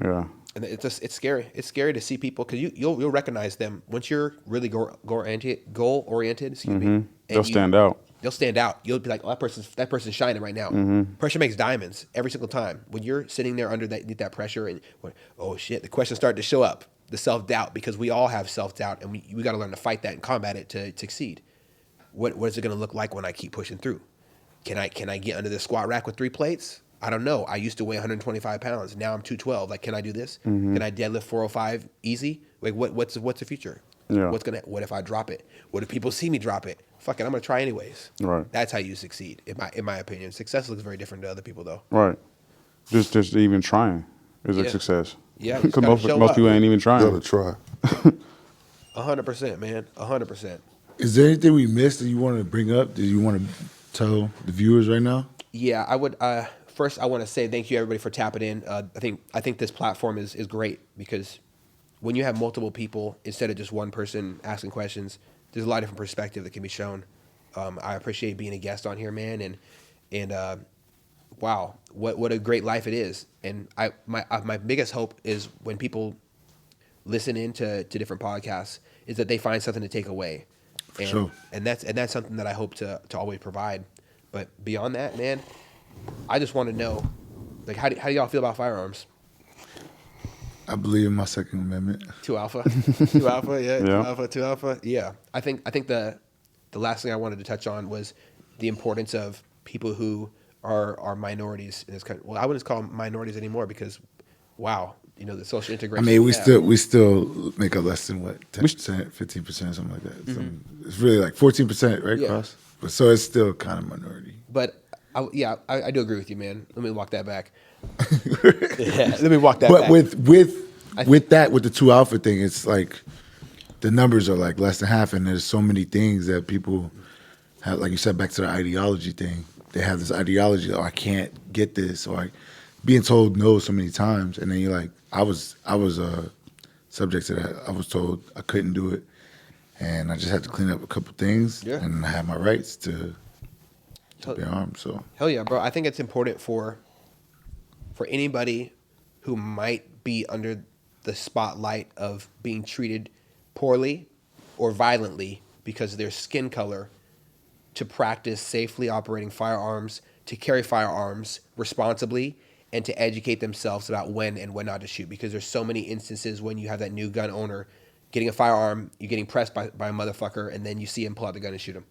Yeah. And it's scary. It's scary to see people because you'll recognize them once you're really goal oriented. Excuse me. and They'll stand out. They'll stand out. You'll be like, oh, that person's shining right now. Pressure makes diamonds every single time. When you're sitting there under that pressure and oh shit, the questions start to show up. The self-doubt, because we all have self-doubt and we got to learn to fight that and combat it to succeed. What is it going to look like when I keep pushing through? Can I get under the squat rack with 3 plates? I don't know. I used to weigh 125 pounds. Now I'm 212. Like, can I do this? Can I deadlift 405 easy? Like, what's the future? Yeah. What if I drop it? What if people see me drop it? Fuck it, I'm gonna try anyways. Right. That's how you succeed, in my opinion. Success looks very different to other people, though. Right. Just even trying is a Yeah. success. Yeah, you just Because gotta show most up. people ain't even You trying. gotta try. 100%, man. 100%. Is there anything we missed that you wanted to bring up? That you want to tell the viewers right now? Yeah, I would. First, I want to say thank you everybody for tapping in. I think this platform is great because when you have multiple people instead of just one person asking questions, there's a lot of different perspective that can be shown. I appreciate being a guest on here, man, and wow, what a great life it is. And my biggest hope is when people listen into different podcasts is that they find something to take away. And, Sure. and that's something that I hope to always provide. But beyond that, man, I just want to know, like, how do y'all feel about firearms? I believe in my Second Amendment. 2 Alpha, 2 Alpha, yeah, 2 Yeah. Alpha, 2 Alpha, yeah. I think the last thing I wanted to touch on was the importance of people who are minorities in this country. Well, I wouldn't call them minorities anymore because, wow, the social I integration. mean, we have. we still make up less than what 10%, 15%, something like that. It's really like 14%, right? Yeah. Cross. But so it's still kind of minority. But I do agree with you, man. Let me walk that back. Yeah, let me walk that But back. with the 2 Alpha thing, it's like the numbers are like less than half, and there's so many things that people have, like you said, back to the ideology thing. They have this ideology, I can't get this, or being told no so many times, and then you're like, I was subject to that. I was told I couldn't do it, and I just had to clean up a couple things, Yeah. and I have my rights to bear arms. So Hell yeah, bro. I think it's important for anybody who might be under the spotlight of being treated poorly or violently because of their skin color to practice safely operating firearms, to carry firearms responsibly, and to educate themselves about when and when not to shoot. Because there's so many instances when you have that new gun owner getting a firearm, you're getting pressed by a motherfucker, and then you see him pull out the gun and shoot him.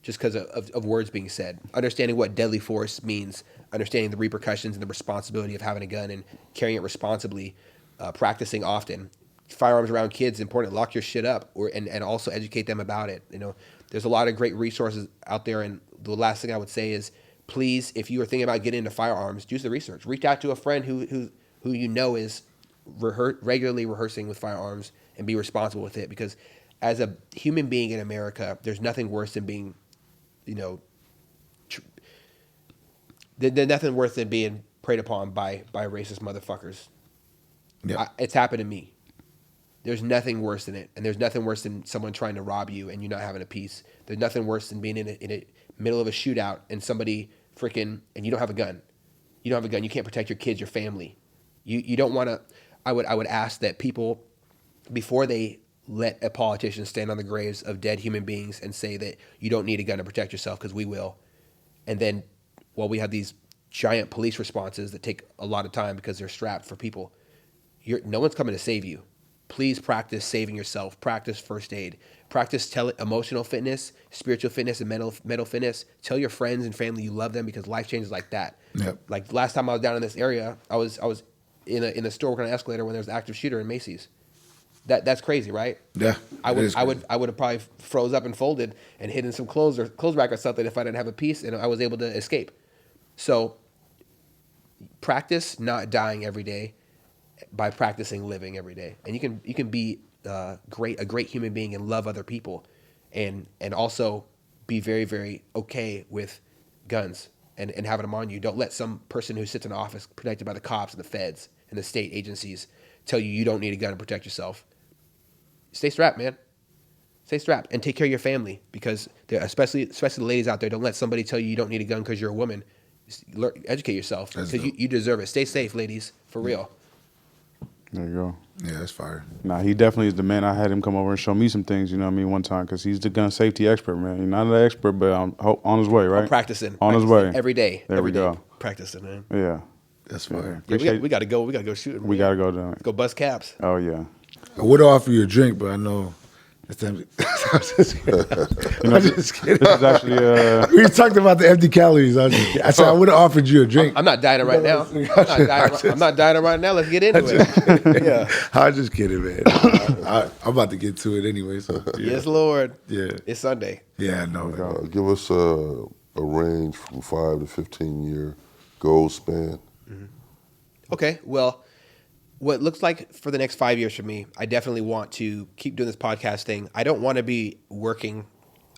Just because of words being said. Understanding what deadly force means, understanding the repercussions and the responsibility of having a gun and carrying it responsibly, practicing often. Firearms around kids, important. Lock your shit up, and also educate them about it. There's a lot of great resources out there, and the last thing I would say is, please, if you are thinking about getting into firearms, do the research. Reach out to a friend who you know is regularly rehearsing with firearms, and be responsible with it. Because as a human being in America, there's nothing worse than being there's nothing worse than being preyed upon by racist motherfuckers. yeah, It's happened to me. There's nothing worse than it, and there's nothing worse than someone trying to rob you and you not having a piece. There's nothing worse than being in a middle of a shootout and somebody and you don't have a gun. You don't have a gun. You can't protect your kids, your family. You don't want to. I would ask that people, before they let a politician stand on the graves of dead human beings and say that you don't need a gun to protect yourself because we will. And then, we have these giant police responses that take a lot of time because they're strapped for people. No one's coming to save you. Please practice saving yourself. Practice first aid. Practice emotional fitness, spiritual fitness, and mental fitness. Tell your friends and family you love them because life changes like that. Yep. Like last time I was down in this area, I was in a store working on an escalator when there was an active shooter in Macy's. That's crazy, right? yeah. I it would is I crazy. would have probably froze up and folded and hidden some clothes rack or something if I didn't have a piece and I was able to escape. So practice not dying every day by practicing living every day, and you can be a great human being and love other people, and also be very, very okay with guns and having them on you. Don't let some person who sits in an office protected by the cops and the feds and the state agencies tell you don't need a gun to protect yourself. Stay strapped, man. Stay strapped and take care of your family because especially the ladies out there, don't let somebody tell you don't need a gun because you're a woman. Educate yourself because you deserve it. Stay safe, ladies, for real. There you go. Yeah, that's fire. Nah, he definitely is the man. I had him come over and show me some things, one time, because he's the gun safety expert, man. He's not an expert, but on his way, right? I'm practicing. On his way. Every day. There we go. Practicing, man. Yeah. That's fire. Yeah, we got to go. We got to go shoot. We got to go down. Go bust caps. Oh, yeah. I would offer you a drink, but I know it's empty. I'm just kidding. I'm just kidding. This is actually, We talked about the empty calories. I said I would have offered you a drink. I'm not dieting right now. I'm not dieting right now. Let's get into it. Yeah. I'm just kidding, man. I'm about to get to it anyway. So yeah. Yes, Lord. Yeah. It's Sunday. Yeah, no. Man. Give us a range from 5 to 15 year goal span. Okay. Well, what looks like for the next 5 years for me, I definitely want to keep doing this podcast thing. I don't want to be working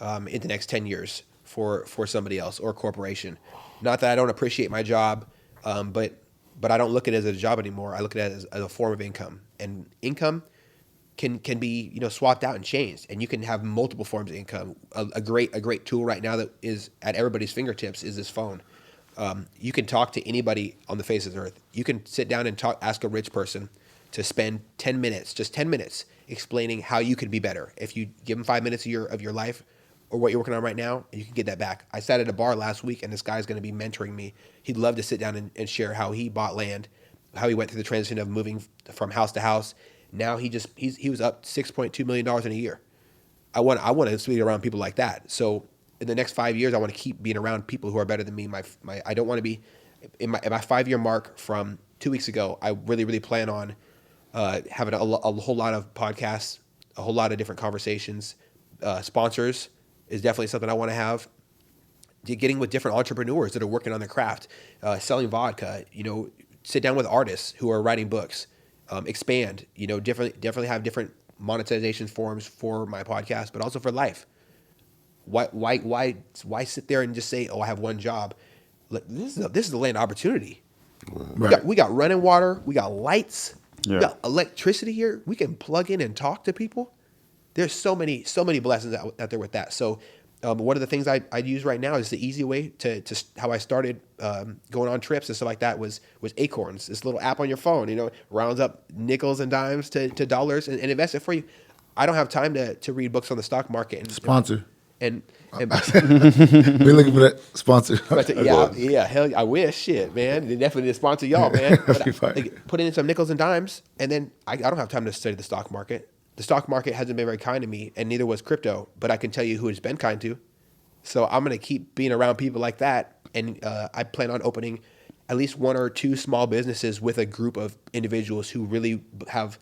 in the next 10 years for somebody else or a corporation. Not that I don't appreciate my job, but I don't look at it as a job anymore. I look at it as a form of income, and income can be swapped out and changed, and you can have multiple forms of income. A great tool right now that is at everybody's fingertips is this phone. You can talk to anybody on the face of the earth. You can sit down and ask a rich person, to spend 10 minutes, just 10 minutes, explaining how you could be better. If you give them 5 minutes of your life or what you're working on right now, and you can get that back. I sat at a bar last week, and this guy's going to be mentoring me. He'd love to sit down and share how he bought land, how he went through the transition of moving from house to house. Now he was up $6.2 million in a year. I want to be around people like that. So in the next 5 years, I want to keep being around people who are better than me. I don't want to be in my 5-year mark from 2 weeks ago. I really plan on having a whole lot of podcasts, a whole lot of different conversations. Sponsors is definitely something I want to have. Getting with different entrepreneurs that are working on their craft, selling vodka. Sit down with artists who are writing books. Expand. Definitely have different monetization forms for my podcast, but also for life. Why sit there and just say, "Oh, I have one job"? This is a land opportunity. Right. We got running water. We got lights. Yeah. We got electricity here. We can plug in and talk to people. There's so many blessings out there with that. So one of the things I use right now is the easy way to how I started going on trips and stuff like that was Acorns. This little app on your phone, rounds up nickels and dimes to dollars and invests it for you. I don't have time to read books on the stock market. And, Sponsor. And We're looking for that sponsor. yeah, hell, I wish, shit, man. They definitely need to sponsor y'all, man. But Be fine. put in some nickels and dimes, and then I don't have time to study the stock market. The stock market hasn't been very kind to me, and neither was crypto. But I can tell you who it's been kind to. So I'm gonna keep being around people like that, and I plan on opening at least 1 or 2 small businesses with a group of individuals who really have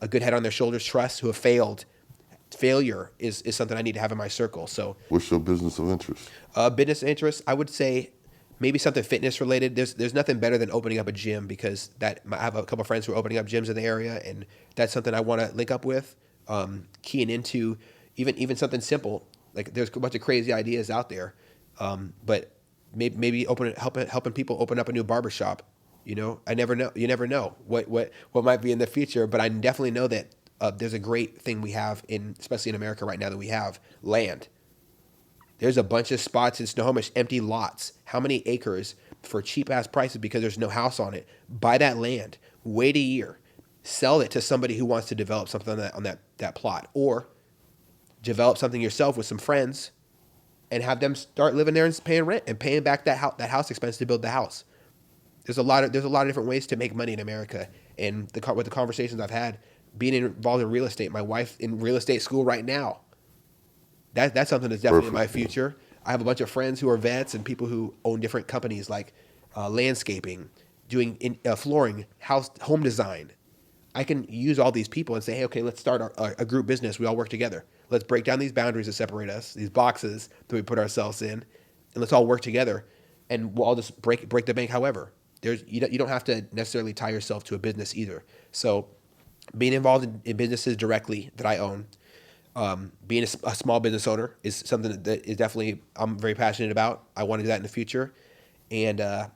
a good head on their shoulders, trust, who have failed. Failure is something I need to have in my circle. So What's your business of interest? business interest, I would say maybe something fitness related. There's nothing better than opening up a gym because I have a couple of friends who are opening up gyms in the area, and that's something I want to link up with. Keying into even something simple. Like there's a bunch of crazy ideas out there, but maybe helping people open up a new barber shop. I never know. You never know what might be in the future, but I definitely know that there's a great thing we have especially in America right now, that we have land. There's a bunch of spots in Snohomish, empty lots. How many acres for cheap ass prices because there's no house on it? Buy that land, wait a year, sell it to somebody who wants to develop something on that plot, or develop something yourself with some friends and have them start living there and paying rent and paying back that house expense to build the house. There's a lot of different ways to make money in America, and with the conversations I've had, being involved in real estate, my wife in real estate school right now. That's something that's definitely in my future. I have a bunch of friends who are vets and people who own different companies like landscaping, doing flooring, home design. I can use all these people and say, hey, okay, let's start a group business. We all work together. Let's break down these boundaries that separate us, these boxes that we put ourselves in, and let's all work together. And we'll all just break the bank. However, you don't have to necessarily tie yourself to a business either. So being involved in businesses directly that I own, being a small business owner is something that is definitely I'm very passionate about. I want to do that in the future. And I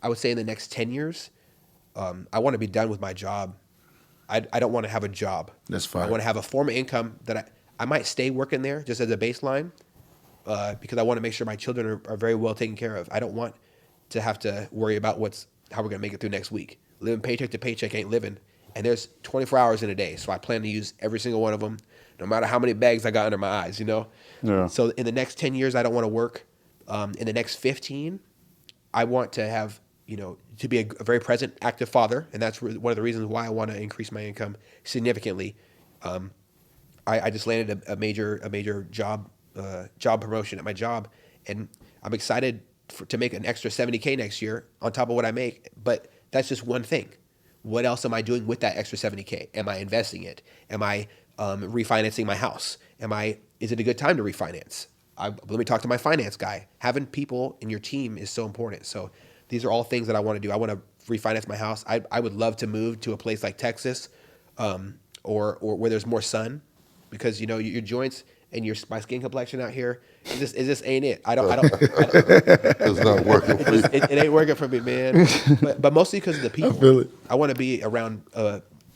would say in the next 10 years, I want to be done with my job. I don't want to have a job. That's fine. I want to have a form of income that I might stay working there just as a baseline because I want to make sure my children are very well taken care of. I don't want to have to worry about how we're going to make it through next week. Living paycheck to paycheck ain't living. And there's 24 hours in a day, so I plan to use every single one of them, no matter how many bags I got under my eyes, Yeah. So in the next 10 years, I don't want to work. In the next 15, I want to have, to be a very present, active father, and that's one of the reasons why I want to increase my income significantly. I just landed a major job promotion at my job, and I'm excited to make an extra $70K next year on top of what I make. But that's just one thing. What else am I doing with that extra $70K? Am I investing it? Am I refinancing my house? Is it a good time to refinance? Let me talk to my finance guy. Having people in your team is so important. So these are all things that I want to do. I want to refinance my house. I would love to move to a place like Texas, or where there's more sun, because your joints and my skin complexion out here, it just ain't it. I don't It's not working for you. it ain't working for me, man. But mostly because of the people. I feel it. I want to be around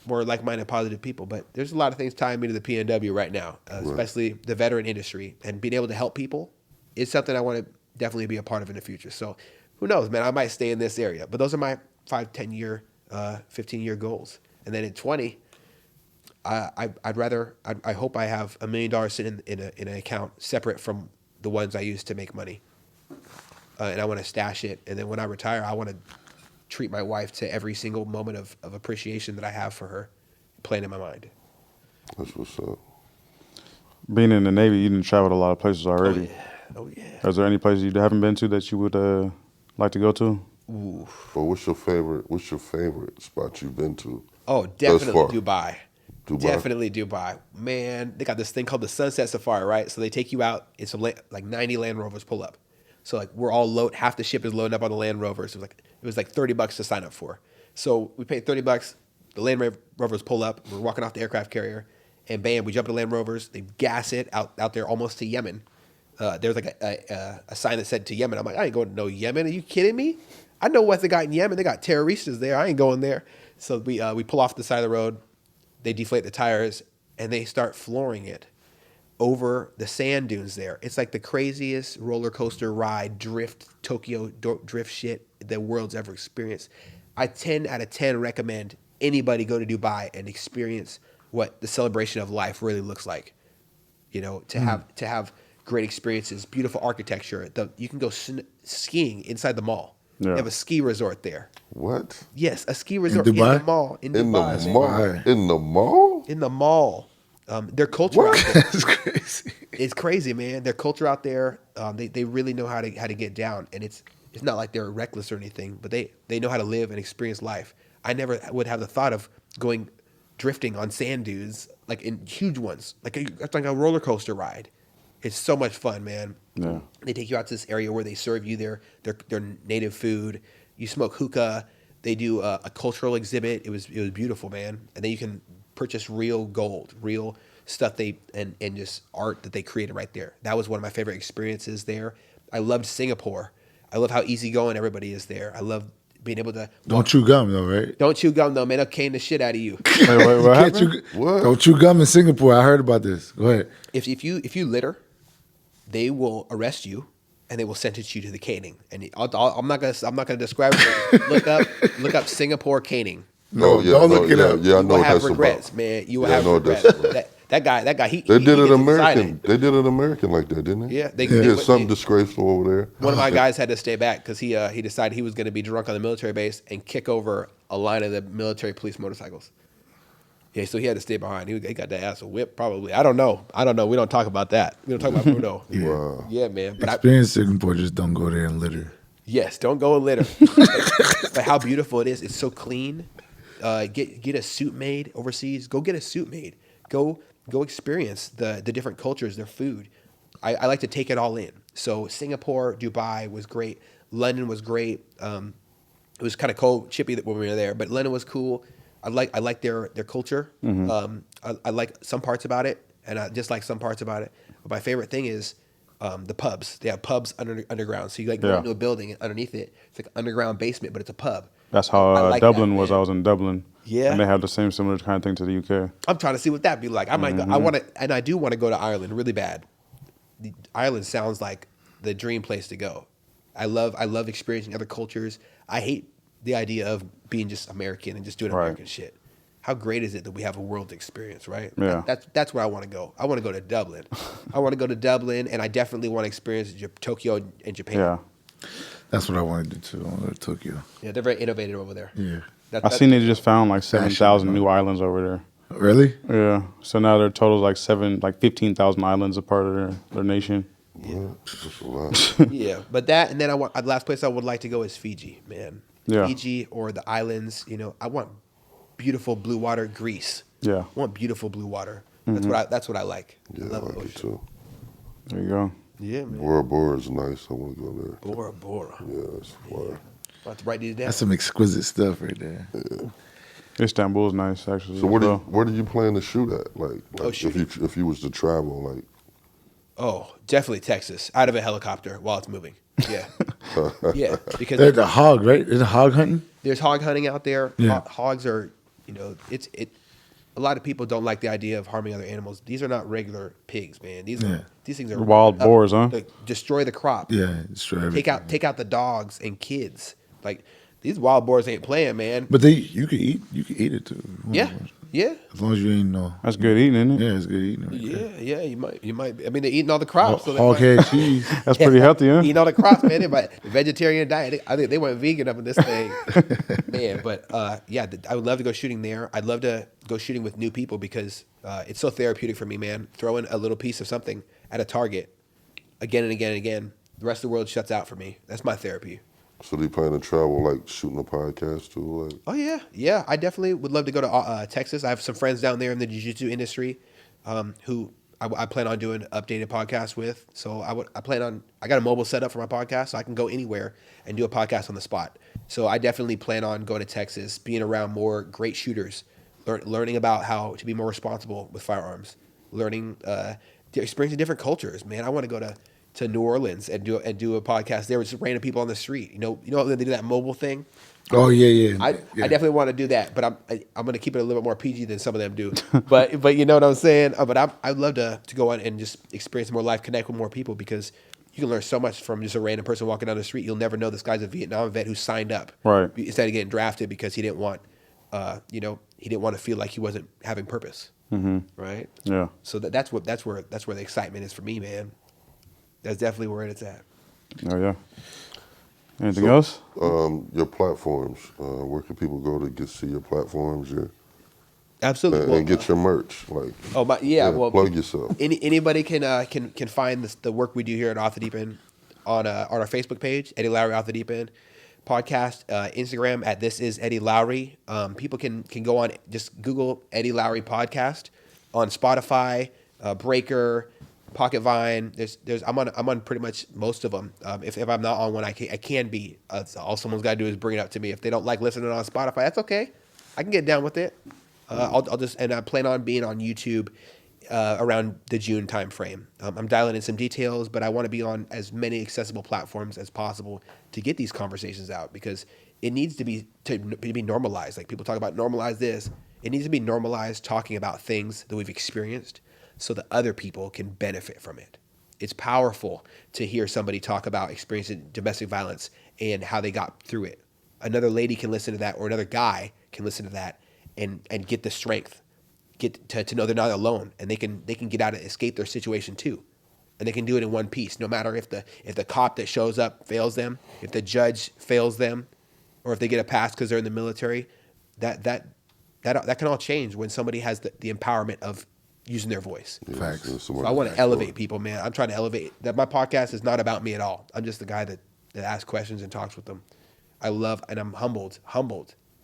more like-minded, positive people. But there's a lot of things tying me to the PNW right now, especially the veteran industry, and being able to help people is something I want to definitely be a part of in the future. So who knows, man? I might stay in this area. But those are my 5, 10 year, 15-year goals. And then at 20, I hope I have $1 million sitting in an account separate from the ones I use to make money. And I want to stash it. And then when I retire, I want to treat my wife to every single moment of appreciation that I have for her playing in my mind. That's what's up. Being in the Navy, you didn't travel a lot of places already. Oh, yeah. Is there any places you haven't been to that you would like to go to? Ooh. But what's your favorite spot you've been to? Oh, Thus definitely far? Dubai. Definitely Dubai. Man, they got this thing called the Sunset Safari, right? So they take you out. It's like 90 Land Rovers pull up. So like we're all half the ship is loading up on the Land Rovers. It was like $30 to sign up for. So we paid $30. The Land Rovers pull up. We're walking off the aircraft carrier, and bam, we jump into Land Rovers. They gas it out there almost to Yemen. There's like a sign that said to Yemen. I'm like, I ain't going to no Yemen. Are you kidding me? I know what they got in Yemen. They got terroristas there. I ain't going there. So we pull off the side of the road. They deflate the tires, and they start flooring it over the sand dunes there. It's like the craziest roller coaster ride, Tokyo drift shit the world's ever experienced. I 10 out of 10 recommend anybody go to Dubai and experience what the celebration of life really looks like. You know, to have great experiences, beautiful architecture. You can go skiing inside the mall. Yeah. They have a ski resort there. What? Yes, a ski resort Dubai? in the mall. In Dubai, the man. mall? In the mall? In the mall. Their culture out there. That's crazy. It's crazy, man. Their culture out there, they really know how to get down, and it's not like they're reckless or anything, but they know how to live and experience life. I never would have the thought of going drifting on sand dunes, like in huge ones, like a roller coaster ride. It's so much fun, man. Yeah. They take you out to this area where they serve you their native food. You smoke hookah. They do a cultural exhibit. It was beautiful, man. And then you can purchase real gold, real stuff and just art that they created right there. That was one of my favorite experiences there. I loved Singapore. I love how easygoing everybody is there. I love being able to Don't chew gum though, right? Don't chew gum though, man. They'll cane the shit out of you. Wait, what Can't happened? What? Don't chew gum in Singapore. I heard about this. Go ahead. If you litter, they will arrest you and they will sentence you to the caning. And I'm not gonna describe it. Look up Singapore caning. No, don't look it up. Yeah, I You know will what have that's regrets, about. man. You will Yeah, I have know what regrets. that's about. That guy. He They did he it gets American. excited. They did it American like that, didn't they? Yeah, they did went- something disgraceful over there. One of my guys had to stay back because he decided he was going to be drunk on the military base and kick over a line of the military police motorcycles. Yeah, so he had to stay behind. He got that ass whipped, probably. I don't know. We don't talk about that. We don't talk about Bruno. Wow. Yeah, man. But Experience Singapore. Just don't go there and litter. yes, don't go and litter. But how beautiful it is. It's so clean. Get a suit made overseas. Go get a suit made. Go experience the different cultures, their food. I like to take it all in. So Singapore, Dubai was great. London was great. It was kind of cold, chippy when we were there, but London was cool. I like their culture. I like some parts about it, and I dislike some parts about it. But my favorite thing is the pubs. They have pubs underground. So you go into a building and underneath it, it's like an underground basement, but it's a pub. That's how I like Dublin that, was. man. I was in Dublin. Yeah. And they have the similar kind of thing to the UK. I'm trying to see what that'd be like. I might go. I want to, and I do want to go to Ireland really bad. Ireland sounds like the dream place to go. I love experiencing other cultures. I hate the idea of being just American and just doing Right. American shit. How great is it that we have a world experience, right? Yeah. That's where I want to go. I want to go to Dublin. I want to go to Dublin, and I definitely want to experience Tokyo and Japan. Yeah. That's what I want to do too. I want to go to Tokyo. Yeah, they're very innovative over there. Yeah. I seen they just found like 7,000 new islands over there. Really? Yeah. So now their total is like 15,000 islands a part of their nation. What? That's a lot. Yeah, but that, and then the last place I would like to go is Fiji, man. Yeah. Fiji or the islands. You know, I want beautiful blue water. Greece. Yeah. I want beautiful blue water. That's what I like. Yeah, I love like the it ocean. too. There you go. Yeah, man. Bora Bora is nice. I want to go there. Bora Bora. Yeah, that's fire. I'll have to write these down. That's some exquisite stuff right there. Istanbul is nice, actually. So as well. where do you plan to shoot at? Like shooting. if you was to travel, like Oh, definitely Texas. Out of a helicopter while it's moving. Yeah. Yeah. Because There's the hog, right? There's a hog hunting. there's hog hunting out there. Yeah. Hogs are, a lot of people don't like the idea of harming other animals. These are not regular pigs, man. These things are Wild boars, huh? Destroy the crop. Yeah, it's true. Take out the dogs and kids. Like these wild boars ain't playing, man. But you can eat it too. Yeah. As long as you ain't no. That's good eating, isn't it? Yeah, it's good eating. Right there. Yeah, you might. I mean, they're eating all the crops. So Hog head cheese. That's pretty healthy, huh? Eating all the crops, man. The vegetarian diet. I think they went vegan up in this thing, man. But yeah, I would love to go shooting there. I'd love to go shooting with new people because it's so therapeutic for me, man. Throwing a little piece of something at a target again and again and again. The rest of the world shuts out for me. That's my therapy. So they plan to travel, like shooting a podcast too? Like, Oh yeah. I definitely would love to go to Texas. I have some friends down there in the jiu-jitsu industry who I plan on doing updated podcasts with. So I got a mobile setup for my podcast, so I can go anywhere and do a podcast on the spot. So I definitely plan on going to Texas, being around more great shooters, learning about how to be more responsible with firearms, learning, experiencing different cultures. Man, I want to go to New Orleans and do a podcast there with just random people on the street. You know they do that mobile thing. Oh yeah. I definitely want to do that, but I'm going to keep it a little bit more PG than some of them do. but you know what I'm saying. But I'd love to go on and just experience more life, connect with more people because you can learn so much from just a random person walking down the street. You'll never know this guy's a Vietnam vet who signed up Right. instead of getting drafted because he didn't want, he didn't want to feel like he wasn't having purpose. Mm-hmm. Right. Yeah. So that's where the excitement is for me, man. That's definitely where it's at. Oh yeah. Anything else? your platforms. Where can people go to see your platforms? Absolutely. And get your merch. Like, well, plug yourself. Anybody can find the work we do here at Off the Deep End on our Facebook page, Eddie Lowery Off the Deep End podcast, Instagram at This Is Eddie Lowery. People can go on, just Google Eddie Lowery podcast on Spotify, Breaker, Pocket Vine. I'm on pretty much most of them. If I'm not on one, I can be. All someone's got to do is bring it up to me. If they don't like listening on Spotify, that's okay. I can get down with it. I plan on being on YouTube around the June time frame. I'm dialing in some details, but I want to be on as many accessible platforms as possible to get these conversations out because it needs to be normalized. Like people talk about normalize this. It needs to be normalized talking about things that we've experienced so that other people can benefit from it. It's powerful to hear somebody talk about experiencing domestic violence and how they got through it. Another lady can listen to that, or another guy can listen to that and get the strength, get to know they're not alone, and they can get out and escape their situation too. And they can do it in one piece, no matter if the cop that shows up fails them, if the judge fails them, or if they get a pass because they're in the military. That can all change when somebody has the empowerment of using their voice. Facts. So I want to elevate people, man. I'm trying to elevate. That my podcast is not about me at all. I'm just the guy that asks questions and talks with them. I love, and I'm humbled,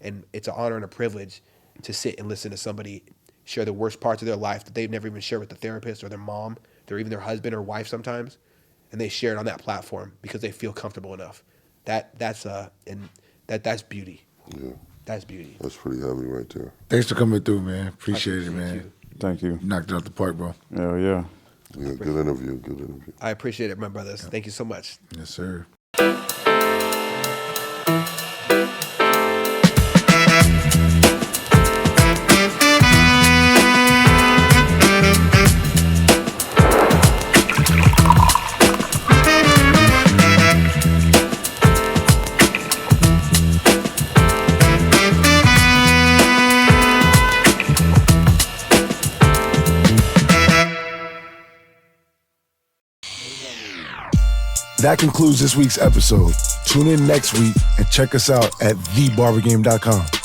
and it's an honor and a privilege to sit and listen to somebody share the worst parts of their life that they've never even shared with the therapist or their mom, or even their husband or wife sometimes, and they share it on that platform because they feel comfortable enough. That's beauty. Yeah. That's beauty. That's pretty heavy right there. Thanks for coming through, man. Appreciate it, man. you. Thank you. You knocked it out the park, bro. Hell yeah. Yeah, good interview. I appreciate it, my brothers. Thank you so much. Yes, sir. That concludes this week's episode. Tune in next week and check us out at thebarbergame.com.